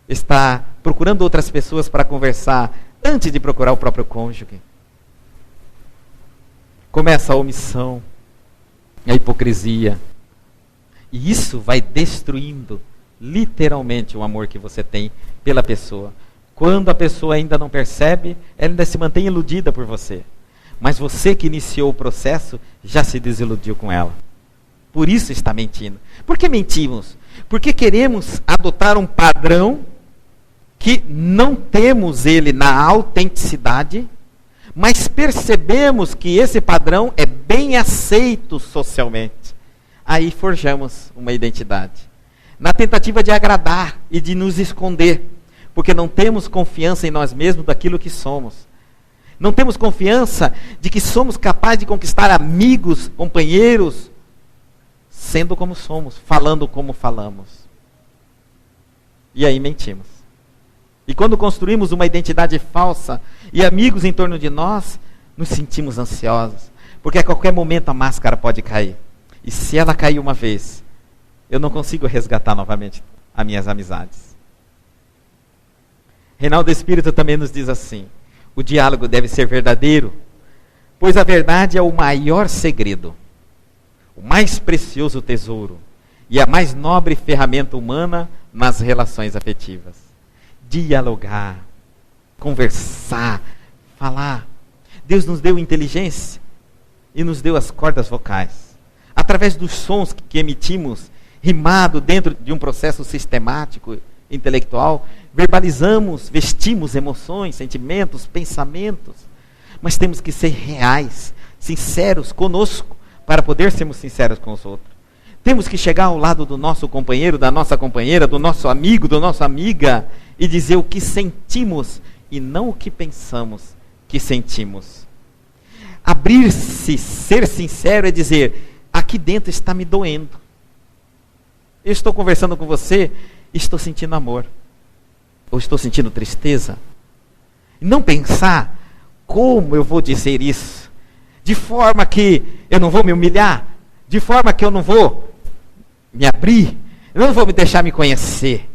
Está procurando outras pessoas para conversar antes de procurar o próprio cônjuge. Começa a omissão, a hipocrisia. E isso vai destruindo literalmente o amor que você tem pela pessoa. Quando a pessoa ainda não percebe, ela ainda se mantém iludida por você. Mas você que iniciou o processo, já se desiludiu com ela. Por isso está mentindo. Por que mentimos? Porque queremos adotar um padrão que não temos ele na autenticidade, mas percebemos que esse padrão é bem aceito socialmente. Aí forjamos uma identidade. Na tentativa de agradar e de nos esconder. Porque não temos confiança em nós mesmos daquilo que somos. Não temos confiança de que somos capazes de conquistar amigos, companheiros, sendo como somos, falando como falamos. E aí mentimos. E quando construímos uma identidade falsa e amigos em torno de nós, nos sentimos ansiosos. Porque a qualquer momento a máscara pode cair. E se ela cair uma vez, eu não consigo resgatar novamente as minhas amizades. Reinaldo Espírito também nos diz assim: o diálogo deve ser verdadeiro, pois a verdade é o maior segredo. o mais precioso tesouro e a mais nobre ferramenta humana nas relações afetivas. Dialogar, conversar, falar. Deus nos deu inteligência e nos deu as cordas vocais. Através dos sons que emitimos, rimado dentro de um processo sistemático, intelectual, verbalizamos, vestimos emoções, sentimentos, pensamentos. Mas temos que ser reais, sinceros conosco, para poder sermos sinceros com os outros. Temos que chegar ao lado do nosso companheiro, da nossa companheira, do nosso amigo, da nossa amiga, e dizer o que sentimos e não o que pensamos que sentimos. Abrir-se, ser sincero é dizer, aqui dentro está me doendo. Eu estou conversando com você e estou sentindo amor. Ou estou sentindo tristeza. E não pensar como eu vou dizer isso. De forma que eu não vou me humilhar. De forma que eu não vou me abrir. Eu não vou me deixar me conhecer.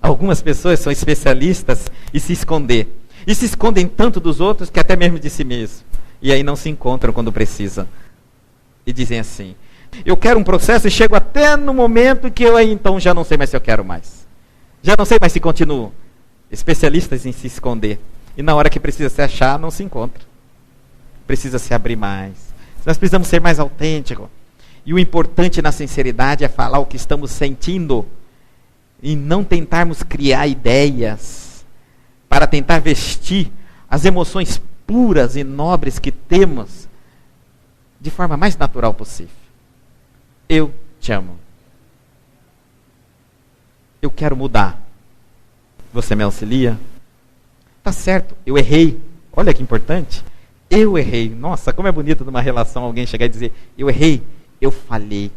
Algumas pessoas são especialistas em se esconder. E se escondem tanto dos outros que até mesmo de si mesmo. E aí não se encontram quando precisam. E dizem assim, eu quero um processo e chego até no momento que eu aí então já não sei mais se eu quero mais. Já não sei mais se continuo. Especialistas em se esconder. E na hora que precisa se achar, não se encontra. Precisa se abrir mais. Nós precisamos ser mais autênticos. E o importante na sinceridade é falar o que estamos sentindo. E não tentarmos criar ideias. Para tentar vestir as emoções puras e nobres que temos. De forma mais natural possível. Eu te amo. Eu quero mudar. Você me auxilia? Tá certo, eu errei. Olha que importante. Eu errei. Nossa, como é bonito numa relação alguém chegar e dizer, eu errei, eu falhei.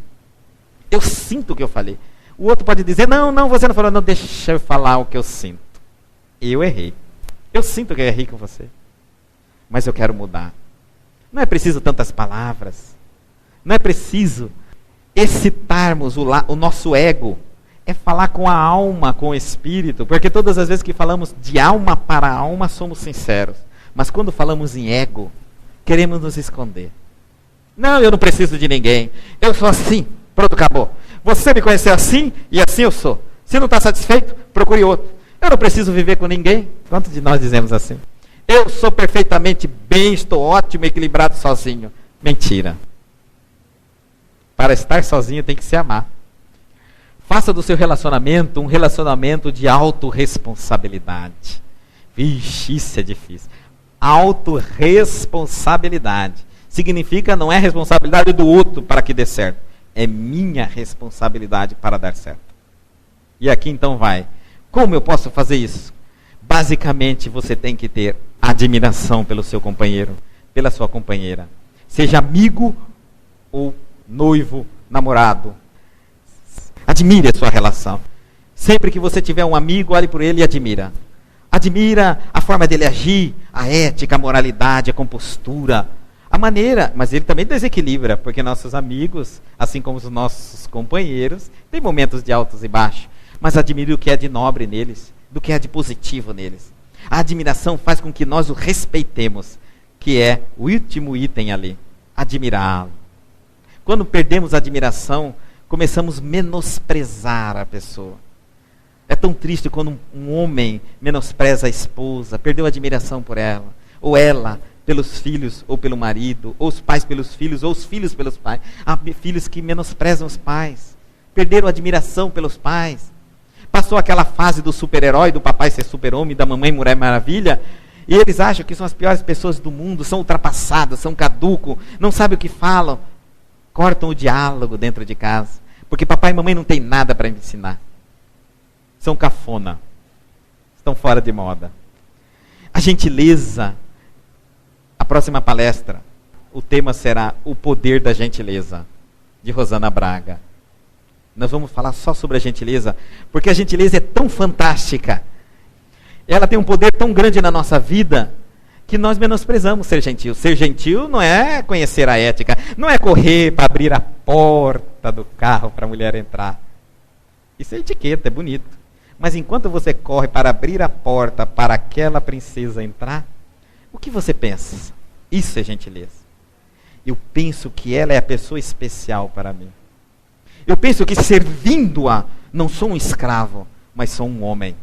Eu sinto que eu falhei. O outro pode dizer, não, você não falou. Não, deixa eu falar o que eu sinto. Eu errei. Eu sinto que eu errei com você. Mas eu quero mudar. Não é preciso tantas palavras. Não é preciso excitarmos o nosso ego. É falar com a alma, com o espírito. Porque todas as vezes que falamos de alma para alma, somos sinceros. Mas quando falamos em ego, queremos nos esconder. Não, eu não preciso de ninguém. Eu sou assim. Pronto, acabou. Você me conheceu assim e assim eu sou. Se não está satisfeito, procure outro. Eu não preciso viver com ninguém. Quantos de nós dizemos assim? Eu sou perfeitamente bem, estou ótimo, equilibrado sozinho. Mentira. Para estar sozinho tem que se amar. Faça do seu relacionamento um relacionamento de autorresponsabilidade. Vixe, isso é difícil. Autorresponsabilidade. Significa não é responsabilidade do outro para que dê certo. É minha responsabilidade para dar certo. E aqui então vai. Como eu posso fazer isso? Basicamente você tem que ter admiração pelo seu companheiro, pela sua companheira. Seja amigo ou noivo, namorado. Admire a sua relação. Sempre que você tiver um amigo, olhe por ele e admira. Admira a forma dele agir, a ética, a moralidade, a compostura, a maneira. Mas ele também desequilibra, porque nossos amigos, assim como os nossos companheiros, têm momentos de altos e baixos. Mas admire o que é de nobre neles, do que é de positivo neles. A admiração faz com que nós o respeitemos, que é o último item ali. Admirá-lo. Quando perdemos a admiração, começamos a menosprezar a pessoa. É tão triste quando um homem menospreza a esposa, perdeu a admiração por ela, ou ela pelos filhos, ou pelo marido, ou os pais pelos filhos, ou os filhos pelos pais. Há filhos que menosprezam os pais, perderam a admiração pelos pais. Passou aquela fase do super-herói, do papai ser super-homem, da mamãe Mulher Maravilha, e eles acham que são as piores pessoas do mundo, são ultrapassados, são caducos, não sabem o que falam. Cortam o diálogo dentro de casa, porque papai e mamãe não tem nada para ensinar. São cafona, estão fora de moda. A gentileza, a próxima palestra, o tema será o poder da gentileza, de Rosana Braga. Nós vamos falar só sobre a gentileza, porque a gentileza é tão fantástica. Ela tem um poder tão grande na nossa vida, que nós menosprezamos ser gentil. Ser gentil não é conhecer a ética, não é correr para abrir a porta do carro para a mulher entrar. Isso é etiqueta, é bonito. Mas enquanto você corre para abrir a porta para aquela princesa entrar, o que você pensa? Isso é gentileza. eu penso que ela é a pessoa especial para mim. Eu penso que servindo-a, não sou um escravo, mas sou um homem.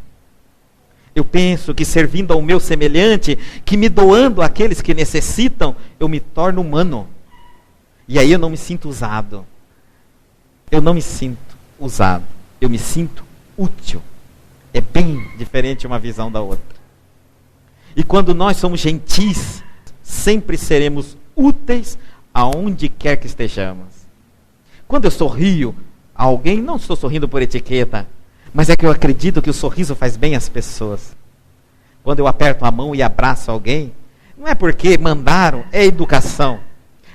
Eu penso que servindo ao meu semelhante, que me doando àqueles que necessitam, eu me torno humano. E aí eu não me sinto usado. Eu não me sinto usado. Eu me sinto útil. É bem diferente uma visão da outra. E quando nós somos gentis, sempre seremos úteis aonde quer que estejamos. Quando eu sorrio a alguém, não estou sorrindo por etiqueta, mas é que eu acredito que o sorriso faz bem às pessoas. Quando eu aperto a mão e abraço alguém, não é porque mandaram, é educação.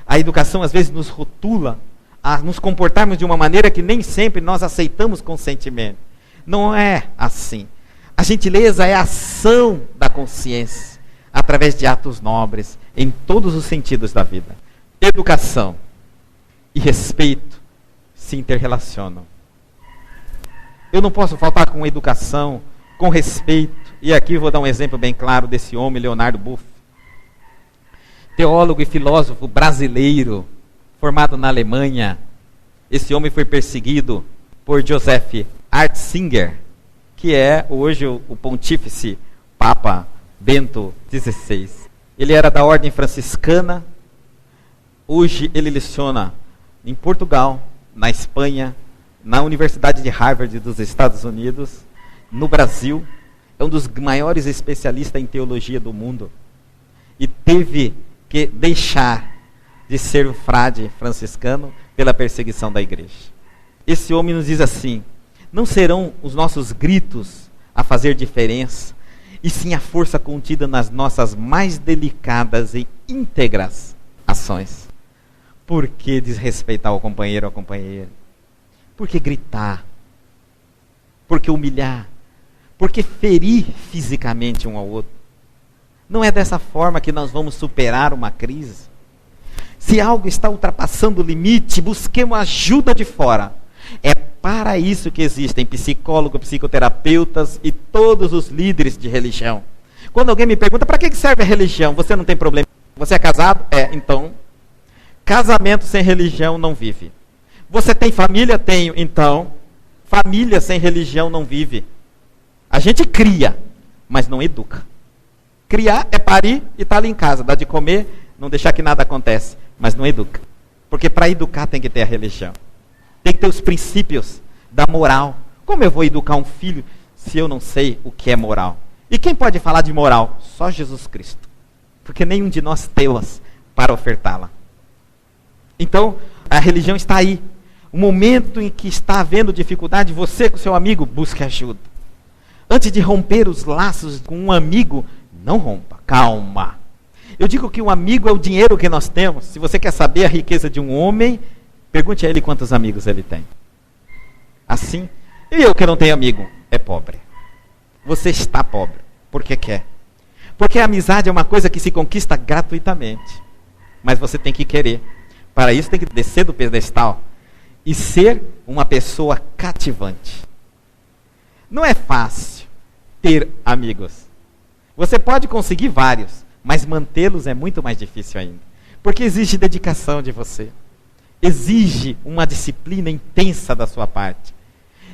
A educação às vezes nos rotula a nos comportarmos de uma maneira que nem sempre nós aceitamos com sentimento. Não é assim. A gentileza é a ação da consciência, através de atos nobres, em todos os sentidos da vida. Educação e respeito se interrelacionam. Eu não posso faltar com educação, com respeito. E aqui vou dar um exemplo bem claro desse homem, Leonardo Boff. Teólogo e filósofo brasileiro, formado na Alemanha. Esse homem foi perseguido por Joseph Ratzinger, que é hoje o pontífice Papa Bento XVI. Ele era da ordem franciscana. Hoje ele leciona em Portugal, na Espanha, na Universidade de Harvard dos Estados Unidos, no Brasil. É um dos maiores especialistas em teologia do mundo. E teve que deixar de ser um frade franciscano pela perseguição da igreja. Esse homem nos diz assim: não serão os nossos gritos a fazer diferença, e sim a força contida nas nossas mais delicadas e íntegras ações. Por que desrespeitar o companheiro ou a companheira? Por que gritar? Por que humilhar? Por que ferir fisicamente um ao outro? Não é dessa forma que nós vamos superar uma crise. Se algo está ultrapassando o limite, busquemos ajuda de fora. É para isso que existem psicólogos, psicoterapeutas e todos os líderes de religião. Quando alguém me pergunta, para que serve a religião? Você não tem problema? Você é casado? Então, casamento sem religião não vive. Você tem família? Tenho. Então, família sem religião não vive. A gente cria, mas não educa. Criar é parir e estar ali em casa, dar de comer, não deixar que nada aconteça, mas não educa. Porque para educar tem que ter a religião. Tem que ter os princípios da moral. Como eu vou educar um filho se eu não sei o que é moral? E quem pode falar de moral? Só Jesus Cristo. Porque nenhum de nós temos para ofertá-la. Então, a religião está aí. O momento em que está havendo dificuldade, você com seu amigo, busque ajuda. Antes de romper os laços com um amigo, não rompa, calma. Eu digo que um amigo é o dinheiro que nós temos. Se você quer saber a riqueza de um homem, pergunte a ele quantos amigos ele tem. Assim, e eu que não tenho amigo, é pobre. Você está pobre, porque quer. Porque a amizade é uma coisa que se conquista gratuitamente. Mas você tem que querer. Para isso tem que descer do pedestal e ser uma pessoa cativante. Não é fácil ter amigos. Você pode conseguir vários, mas mantê-los é muito mais difícil ainda. Porque exige dedicação de você. Exige uma disciplina intensa da sua parte.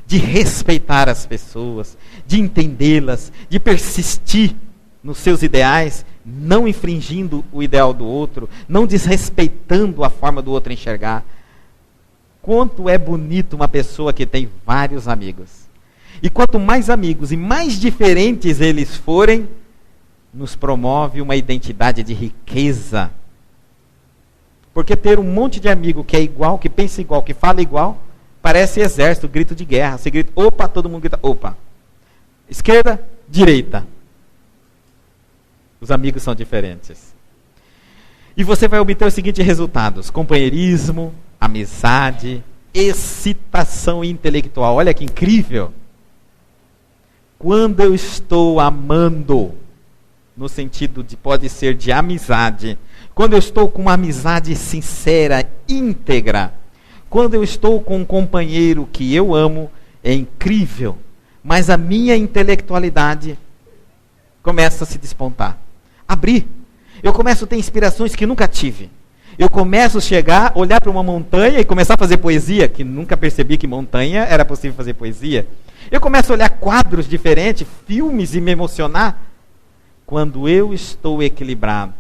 De respeitar as pessoas, de entendê-las, de persistir nos seus ideais, não infringindo o ideal do outro, não desrespeitando a forma do outro enxergar. Quanto é bonito uma pessoa que tem vários amigos. E quanto mais amigos e mais diferentes eles forem, nos promove uma identidade de riqueza. Porque ter um monte de amigo que é igual, que pensa igual, que fala igual, parece exército, grito de guerra. Você grita, opa, todo mundo grita, opa. Esquerda, direita. Os amigos são diferentes. E você vai obter os seguintes resultados: companheirismo, amizade, excitação intelectual. Olha que incrível! Quando eu estou amando, no sentido de pode ser de amizade, quando eu estou com uma amizade sincera, íntegra, quando eu estou com um companheiro que eu amo, é incrível, mas a minha intelectualidade começa a se despontar, abrir. Eu começo a ter inspirações que nunca tive. Eu começo a chegar, olhar para uma montanha e começar a fazer poesia, que nunca percebi que montanha era possível fazer poesia. Eu começo a olhar quadros diferentes, filmes e me emocionar. Quando eu estou equilibrado,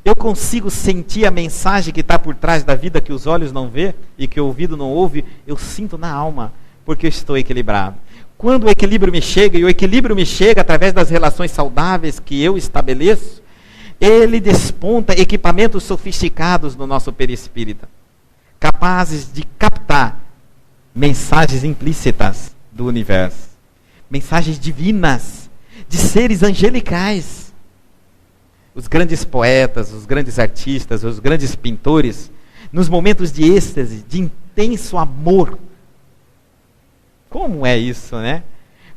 eu consigo sentir a mensagem que está por trás da vida que os olhos não vê e que o ouvido não ouve, eu sinto na alma, porque eu estou equilibrado. Quando o equilíbrio me chega, e o equilíbrio me chega através das relações saudáveis que eu estabeleço, ele desponta equipamentos sofisticados no nosso perispírito, capazes de captar mensagens implícitas do universo, mensagens divinas, de seres angelicais. Os grandes poetas, os grandes artistas, os grandes pintores, nos momentos de êxtase, de intenso amor. Como é isso, né?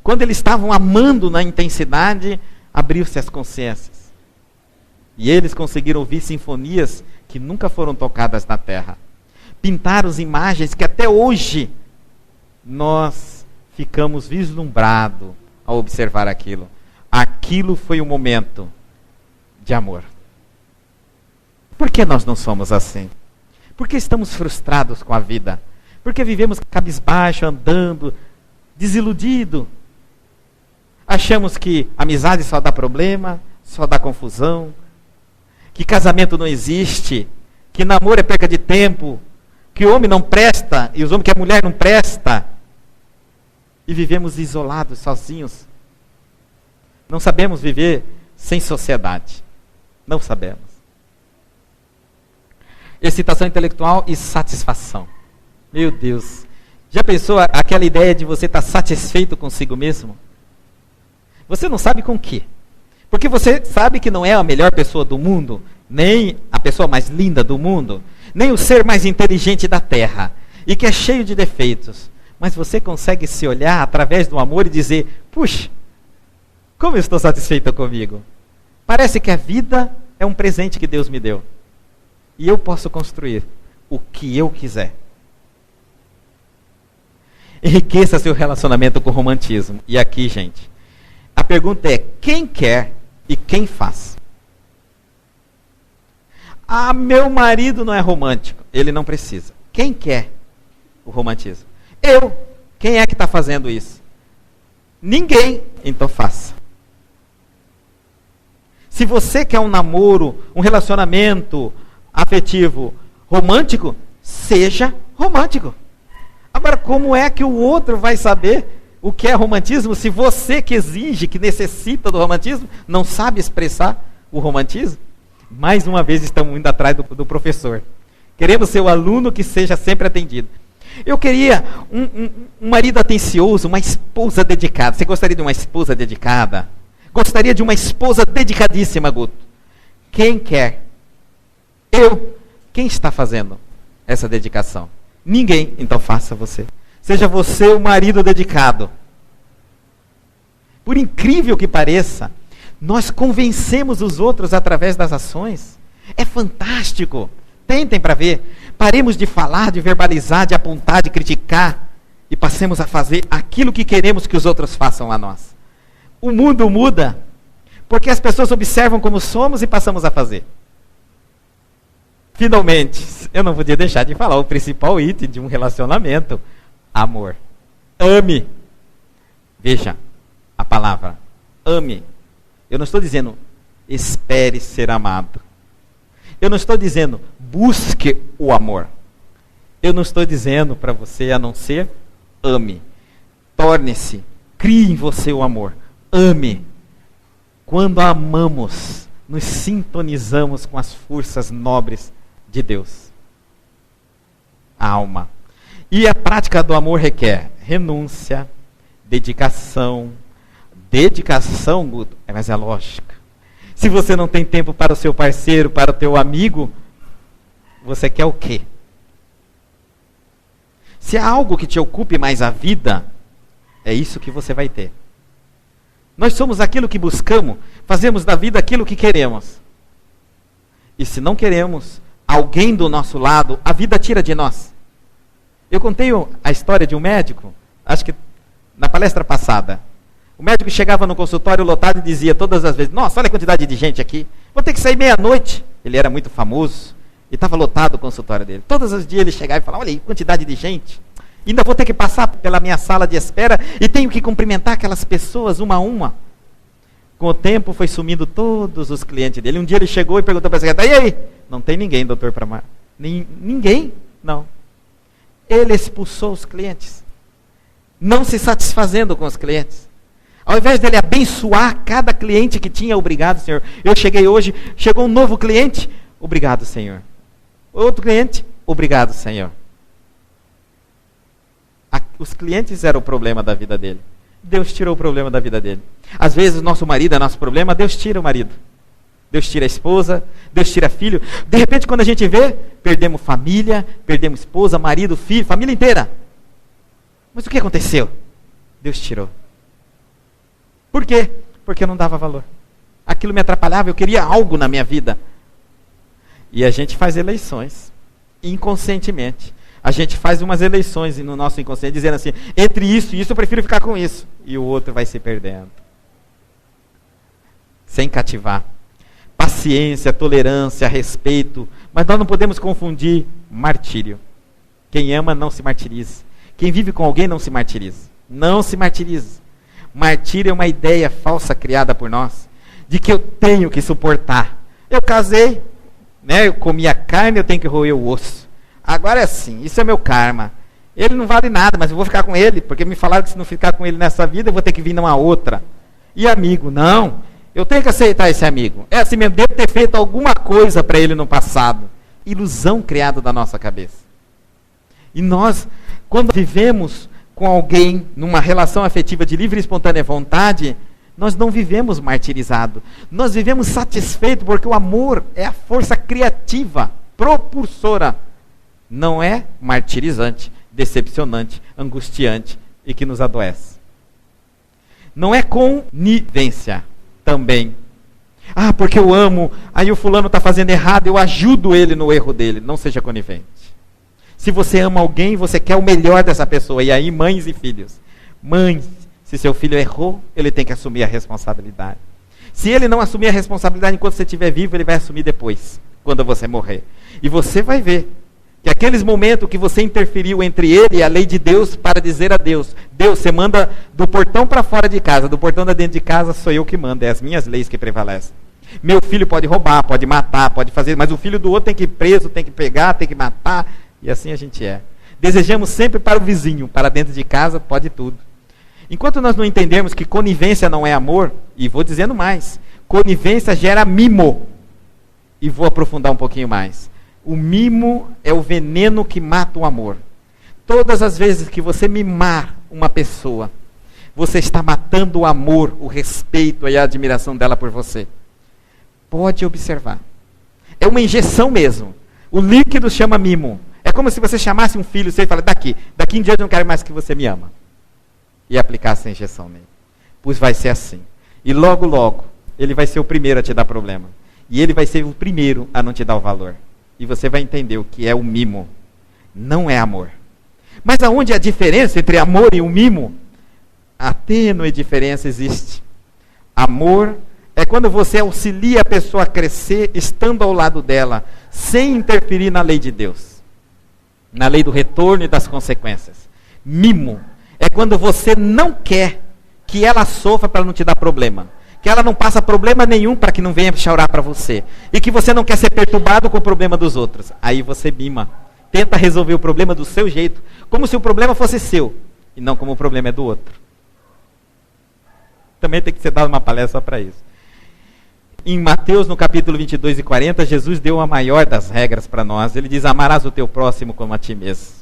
Quando eles estavam amando na intensidade, abriu-se as consciências. E eles conseguiram ouvir sinfonias que nunca foram tocadas na Terra. Pintaram imagens que até hoje nós ficamos vislumbrados ao observar aquilo. Aquilo foi um momento de amor. Por que nós não somos assim? Por que estamos frustrados com a vida? Por que vivemos cabisbaixo, andando, desiludido? Achamos que amizade só dá problema, só dá confusão, que casamento não existe, que namoro é perca de tempo, que o homem não presta, e os homens que a mulher não presta, e vivemos isolados, sozinhos. Não sabemos viver sem sociedade. Não sabemos. Excitação intelectual e satisfação. Meu Deus. Já pensou aquela ideia de você estar satisfeito consigo mesmo? Você não sabe com o quê? Porque você sabe que não é a melhor pessoa do mundo, nem a pessoa mais linda do mundo, nem o ser mais inteligente da Terra, e que é cheio de defeitos. Mas você consegue se olhar através do amor e dizer, puxa, como eu estou satisfeita comigo. Parece que a vida é um presente que Deus me deu. E eu posso construir o que eu quiser. Enriqueça seu relacionamento com o romantismo. E aqui, gente, a pergunta é, quem quer e quem faz? Ah, meu marido não é romântico. Ele não precisa. Quem quer o romantismo? Eu. Quem é que está fazendo isso? Ninguém. Então faça. Se você quer um namoro, um relacionamento afetivo romântico, seja romântico. Agora, como é que o outro vai saber o que é romantismo se você que exige, que necessita do romantismo, não sabe expressar o romantismo? Mais uma vez estamos indo atrás do professor. Queremos ser o aluno que seja sempre atendido. Eu queria um marido atencioso, uma esposa dedicada. Você gostaria de uma esposa dedicada? Gostaria de uma esposa dedicadíssima, Guto? Quem quer? Eu. Quem está fazendo essa dedicação? Ninguém. Então faça você. Seja você o marido dedicado. Por incrível que pareça, nós convencemos os outros através das ações. É fantástico. Tentem para ver. Paremos de falar, de verbalizar, de apontar, de criticar e passemos a fazer aquilo que queremos que os outros façam a nós. O mundo muda porque as pessoas observam como somos e passamos a fazer. Finalmente, eu não podia deixar de falar o principal item de um relacionamento: amor. Ame. Veja a palavra, ame. Eu não estou dizendo espere ser amado. Eu não estou dizendo busque o amor. Eu não estou dizendo para você a não ser ame. Torne-se, crie em você o amor. Ame. Quando amamos, nos sintonizamos com as forças nobres de Deus. A alma. E a prática do amor requer renúncia, dedicação. Dedicação, Guto, mas é lógica. Se você não tem tempo para o seu parceiro, para o teu amigo, você quer o quê? Se há algo que te ocupe mais a vida, é isso que você vai ter. Nós somos aquilo que buscamos, fazemos da vida aquilo que queremos. E se não queremos alguém do nosso lado, a vida tira de nós. Eu contei a história de um médico, acho que na palestra passada. O médico chegava no consultório lotado e dizia todas as vezes, nossa, olha a quantidade de gente aqui, vou ter que sair meia-noite. Ele era muito famoso, E estava lotado o consultório dele. Todos os dias ele chegava e falava, olha aí, quantidade de gente. Ainda vou ter que passar pela minha sala de espera e tenho que cumprimentar aquelas pessoas uma a uma. Com o tempo foi sumindo todos os clientes dele. Um dia ele chegou e perguntou para a secretária, e aí? Não tem ninguém, doutor, para ninguém? Não. Ele expulsou os clientes. Não se satisfazendo com os clientes. Ao invés dele abençoar cada cliente que tinha, obrigado, Senhor. Eu cheguei hoje, chegou um novo cliente, obrigado, Senhor. Outro cliente, obrigado, Senhor. Os clientes eram o problema da vida dele. Deus tirou o problema da vida dele. Às vezes o nosso marido é nosso problema, Deus tira o marido. Deus tira a esposa, Deus tira filho. De repente, quando a gente vê, perdemos família, perdemos esposa, marido, filho, família inteira. Mas o que aconteceu? Deus tirou. Por quê? Porque eu não dava valor. Aquilo me atrapalhava, eu queria algo na minha vida. E a gente faz eleições, inconscientemente. A gente faz umas eleições no nosso inconsciente, dizendo assim, entre isso e isso eu prefiro ficar com isso. E o outro vai se perdendo. Sem cativar. Paciência, tolerância, respeito. Mas nós não podemos confundir martírio. Quem ama não se martiriza. Quem vive com alguém não se martiriza. Não se martiriza. Martírio é uma ideia falsa criada por nós, de que eu tenho que suportar. Eu casei, né, eu comi a carne, eu tenho que roer o osso. Agora é assim, isso é meu karma. Ele não vale nada, mas eu vou ficar com ele, porque me falaram que se não ficar com ele nessa vida, eu vou ter que vir numa outra. E amigo, não, eu tenho que aceitar esse amigo. É assim mesmo, devo ter feito alguma coisa para ele no passado. Ilusão criada da nossa cabeça. E nós, quando vivemos com alguém numa relação afetiva de livre e espontânea vontade, nós não vivemos martirizado. Nós vivemos satisfeito, porque o amor é a força criativa, propulsora. Não é martirizante, decepcionante, angustiante e que nos adoece. Não é conivência também. Ah, porque eu amo, aí o fulano está fazendo errado, eu ajudo ele no erro dele. Não seja conivente. Se você ama alguém, você quer o melhor dessa pessoa. E aí, mães e filhos. Mães, se seu filho errou, ele tem que assumir a responsabilidade. Se ele não assumir a responsabilidade enquanto você estiver vivo, ele vai assumir depois, quando você morrer. E você vai ver que aqueles momentos que você interferiu entre ele e a lei de Deus para dizer a Deus, Deus, você manda do portão para fora de casa, do portão da dentro de casa sou eu que mando, é as minhas leis que prevalecem. Meu filho pode roubar, pode matar, pode fazer, mas o filho do outro tem que ir preso, tem que pegar, tem que matar. E assim a gente é. Desejamos sempre para o vizinho, para dentro de casa, pode tudo. Enquanto nós não entendermos que conivência não é amor, e vou dizendo mais, conivência gera mimo. E vou aprofundar um pouquinho mais. O mimo é o veneno que mata o amor. Todas as vezes que você mimar uma pessoa, você está matando o amor, o respeito e a admiração dela por você. Pode observar. É uma injeção mesmo. O líquido chama mimo. É como se você chamasse um filho seu e falasse, daqui em diante eu não quero mais que você me ama. E aplicasse a injeção nele. Pois vai ser assim. E logo, logo, ele vai ser o primeiro a te dar problema. E ele vai ser o primeiro a não te dar o valor. E você vai entender o que é o mimo. Não é amor. Mas aonde a diferença entre amor e o mimo? A tênue diferença existe. Amor é quando você auxilia a pessoa a crescer, estando ao lado dela, sem interferir na lei de Deus. Na lei do retorno e das consequências. Mimo é quando você não quer que ela sofra para não te dar problema. Que ela não passa problema nenhum para que não venha chorar para você. E que você não quer ser perturbado com o problema dos outros. Aí você mima. Tenta resolver o problema do seu jeito. Como se o problema fosse seu. E não como o problema é do outro. Também tem que ser dado uma palestra para isso. Em Mateus, no capítulo 22 e 40, Jesus deu a maior das regras para nós. Ele diz, amarás o teu próximo como a ti mesmo.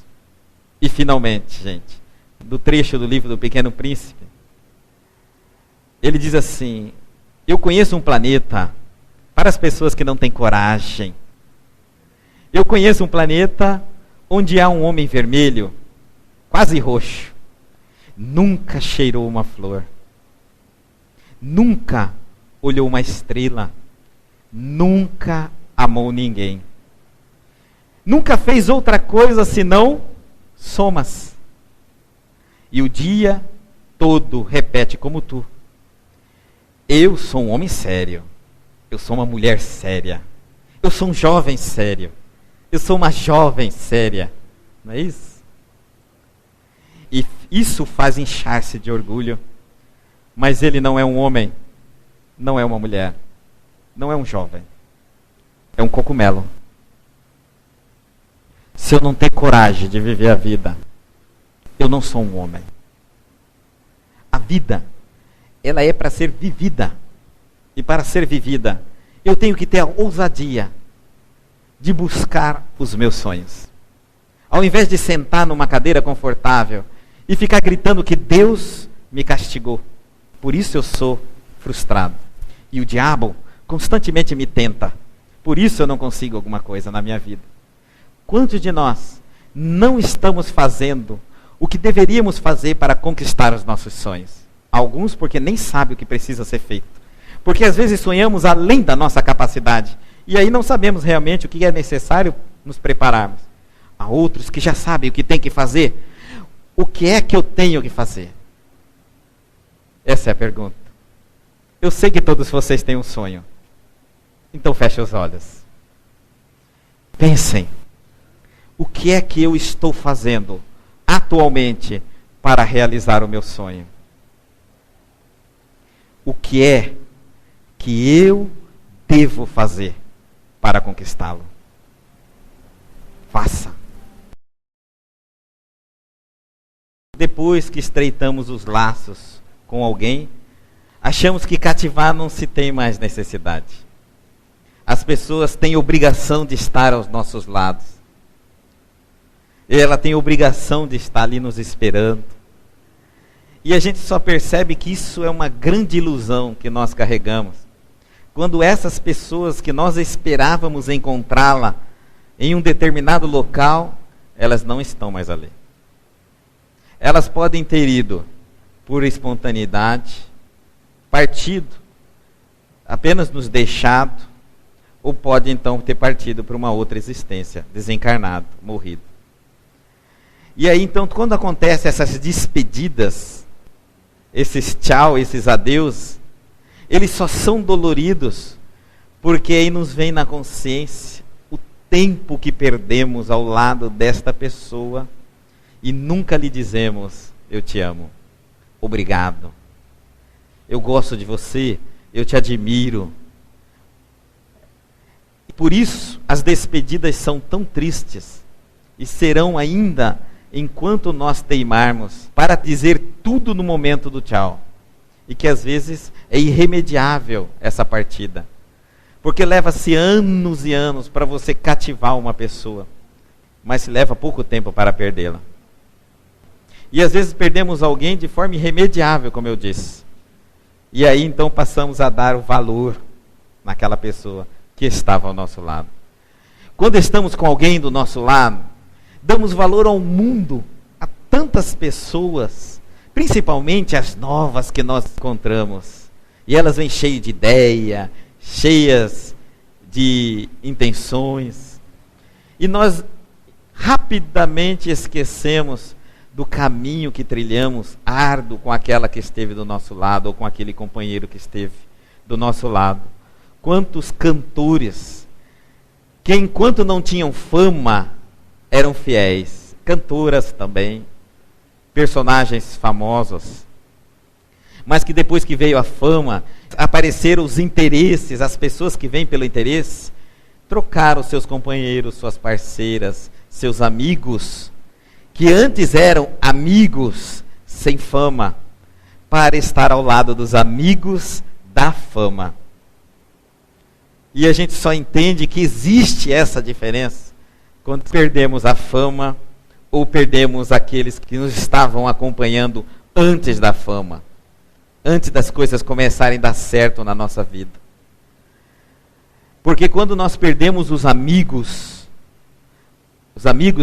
E finalmente, gente, do trecho do livro do Pequeno Príncipe, ele diz assim, eu conheço um planeta para as pessoas que não têm coragem. Eu conheço um planeta onde há um homem vermelho, quase roxo, nunca cheirou uma flor, nunca olhou uma estrela, nunca amou ninguém, nunca fez outra coisa senão somas. E o dia todo repete como tu. Eu sou um homem sério. Eu sou uma mulher séria. Eu sou um jovem sério. Eu sou uma jovem séria. Não é isso? E isso faz inchar-se de orgulho. Mas ele não é um homem, não é uma mulher, não é um jovem. É um cogumelo. Se eu não ter coragem de viver a vida, eu não sou um homem. A vida, ela é para ser vivida. E para ser vivida, eu tenho que ter a ousadia de buscar os meus sonhos. Ao invés de sentar numa cadeira confortável e ficar gritando que Deus me castigou. Por isso eu sou frustrado. E o diabo constantemente me tenta. Por isso eu não consigo alguma coisa na minha vida. Quantos de nós não estamos fazendo o que deveríamos fazer para conquistar os nossos sonhos? Alguns porque nem sabem o que precisa ser feito. Porque às vezes sonhamos além da nossa capacidade. E aí não sabemos realmente o que é necessário nos prepararmos. Há outros que já sabem o que tem que fazer. O que é que eu tenho que fazer? Essa é a pergunta. Eu sei que todos vocês têm um sonho. Então feche os olhos. Pensem. O que é que eu estou fazendo atualmente para realizar o meu sonho? O que é que eu devo fazer para conquistá-lo? Faça. Depois que estreitamos os laços com alguém, achamos que cativar não se tem mais necessidade. As pessoas têm obrigação de estar aos nossos lados. Ela tem obrigação de estar ali nos esperando. E a gente só percebe que isso é uma grande ilusão que nós carregamos. Quando essas pessoas que nós esperávamos encontrá-la em um determinado local, elas não estão mais ali. Elas podem ter ido por espontaneidade, partido, apenas nos deixado, ou pode então ter partido para uma outra existência, desencarnado, morrido. E aí então, quando acontecem essas despedidas, esses tchau, esses adeus, eles só são doloridos, porque aí nos vem na consciência o tempo que perdemos ao lado desta pessoa, e nunca lhe dizemos, eu te amo, obrigado, eu gosto de você, eu te admiro. E por isso, as despedidas são tão tristes, e serão ainda enquanto nós teimarmos para dizer tudo no momento do tchau. E que às vezes é irremediável essa partida. Porque leva-se anos e anos para você cativar uma pessoa, mas se leva pouco tempo para perdê-la. E às vezes perdemos alguém de forma irremediável, como eu disse. E aí então passamos a dar o valor naquela pessoa que estava ao nosso lado. Quando estamos com alguém do nosso lado, damos valor ao mundo, a tantas pessoas, principalmente as novas que nós encontramos. E elas vêm cheias de ideia, cheias de intenções. E nós rapidamente esquecemos do caminho que trilhamos árduo com aquela que esteve do nosso lado, ou com aquele companheiro que esteve do nosso lado. Quantos cantores que enquanto não tinham fama, eram fiéis, cantoras também, personagens famosos, mas que depois que veio a fama, apareceram os interesses, as pessoas que vêm pelo interesse, trocaram seus companheiros, suas parceiras, seus amigos, que antes eram amigos sem fama, para estar ao lado dos amigos da fama. E a gente só entende que existe essa diferença quando perdemos a fama ou perdemos aqueles que nos estavam acompanhando antes da fama, antes das coisas começarem a dar certo na nossa vida. Porque quando nós perdemos os amigos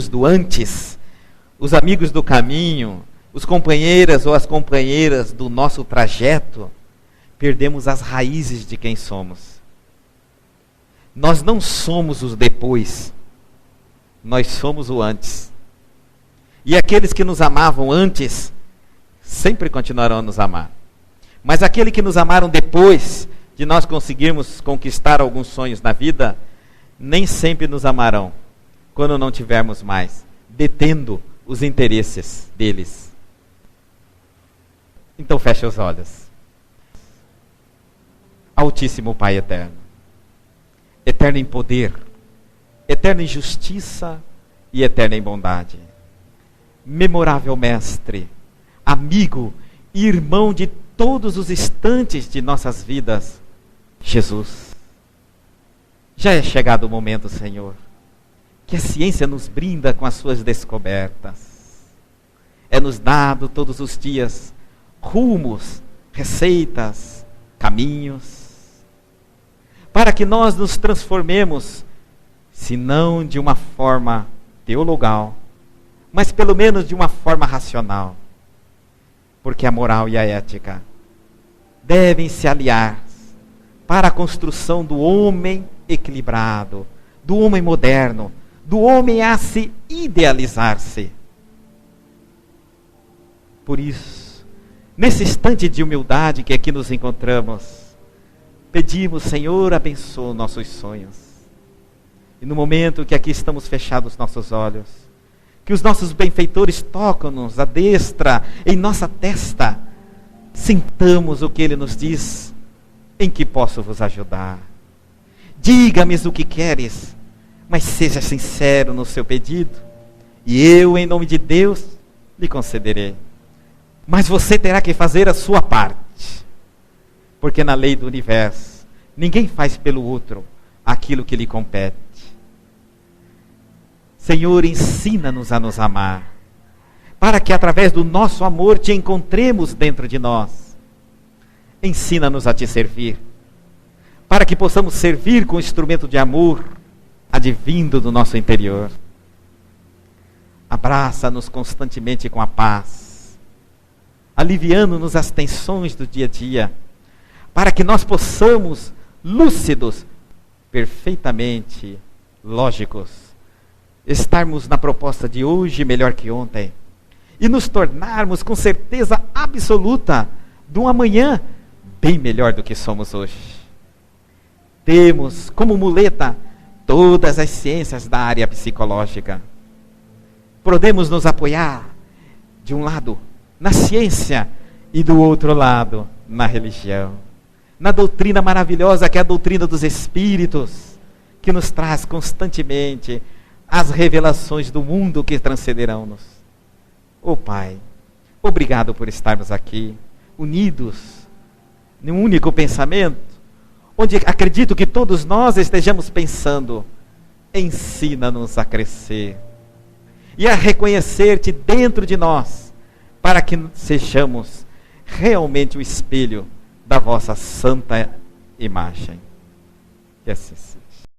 do antes, os amigos do caminho, os companheiras ou as companheiras do nosso trajeto, perdemos as raízes de quem somos. Nós não somos os depois, nós somos o antes. E aqueles que nos amavam antes, sempre continuarão a nos amar. Mas aqueles que nos amaram depois de nós conseguirmos conquistar alguns sonhos na vida, nem sempre nos amarão quando não tivermos mais detendo os interesses deles. Então feche os olhos. Altíssimo Pai eterno, eterno em poder, eterno em justiça e eterno em bondade, memorável Mestre, amigo e irmão de todos os instantes de nossas vidas, Jesus. Já é chegado o momento, Senhor, que a ciência nos brinda com as suas descobertas. É nos dado todos os dias rumos, receitas, caminhos, para que nós nos transformemos, se não de uma forma teologal, mas pelo menos de uma forma racional. Porque a moral e a ética devem se aliar para a construção do homem equilibrado, do homem moderno, do homem a se idealizar-se. Por isso, nesse instante de humildade que aqui nos encontramos, pedimos, Senhor, abençoa nossos sonhos. E no momento que aqui estamos fechados nossos olhos, que os nossos benfeitores tocam-nos a destra em nossa testa, sintamos o que Ele nos diz: em que posso vos ajudar? Diga-me o que queres, mas seja sincero no seu pedido, e eu, em nome de Deus, lhe concederei. Mas você terá que fazer a sua parte, porque na lei do universo, ninguém faz pelo outro aquilo que lhe compete. Senhor, ensina-nos a nos amar, para que através do nosso amor te encontremos dentro de nós. Ensina-nos a te servir, para que possamos servir com o instrumento de amor advindo do nosso interior. Abraça-nos constantemente com a paz, aliviando-nos as tensões do dia a dia, para que nós possamos, lúcidos, perfeitamente lógicos, estarmos na proposta de hoje melhor que ontem, e nos tornarmos com certeza absoluta de um amanhã bem melhor do que somos hoje. Temos como muleta todas as ciências da área psicológica. Podemos nos apoiar, de um lado, na ciência, e do outro lado, na religião. Na doutrina maravilhosa que é a doutrina dos Espíritos, que nos traz constantemente as revelações do mundo que transcenderão-nos. Ó Pai, obrigado por estarmos aqui, unidos, num único pensamento, onde acredito que todos nós estejamos pensando: ensina-nos a crescer e a reconhecer-te dentro de nós, para que sejamos realmente o espelho da vossa santa imagem. Que assim seja.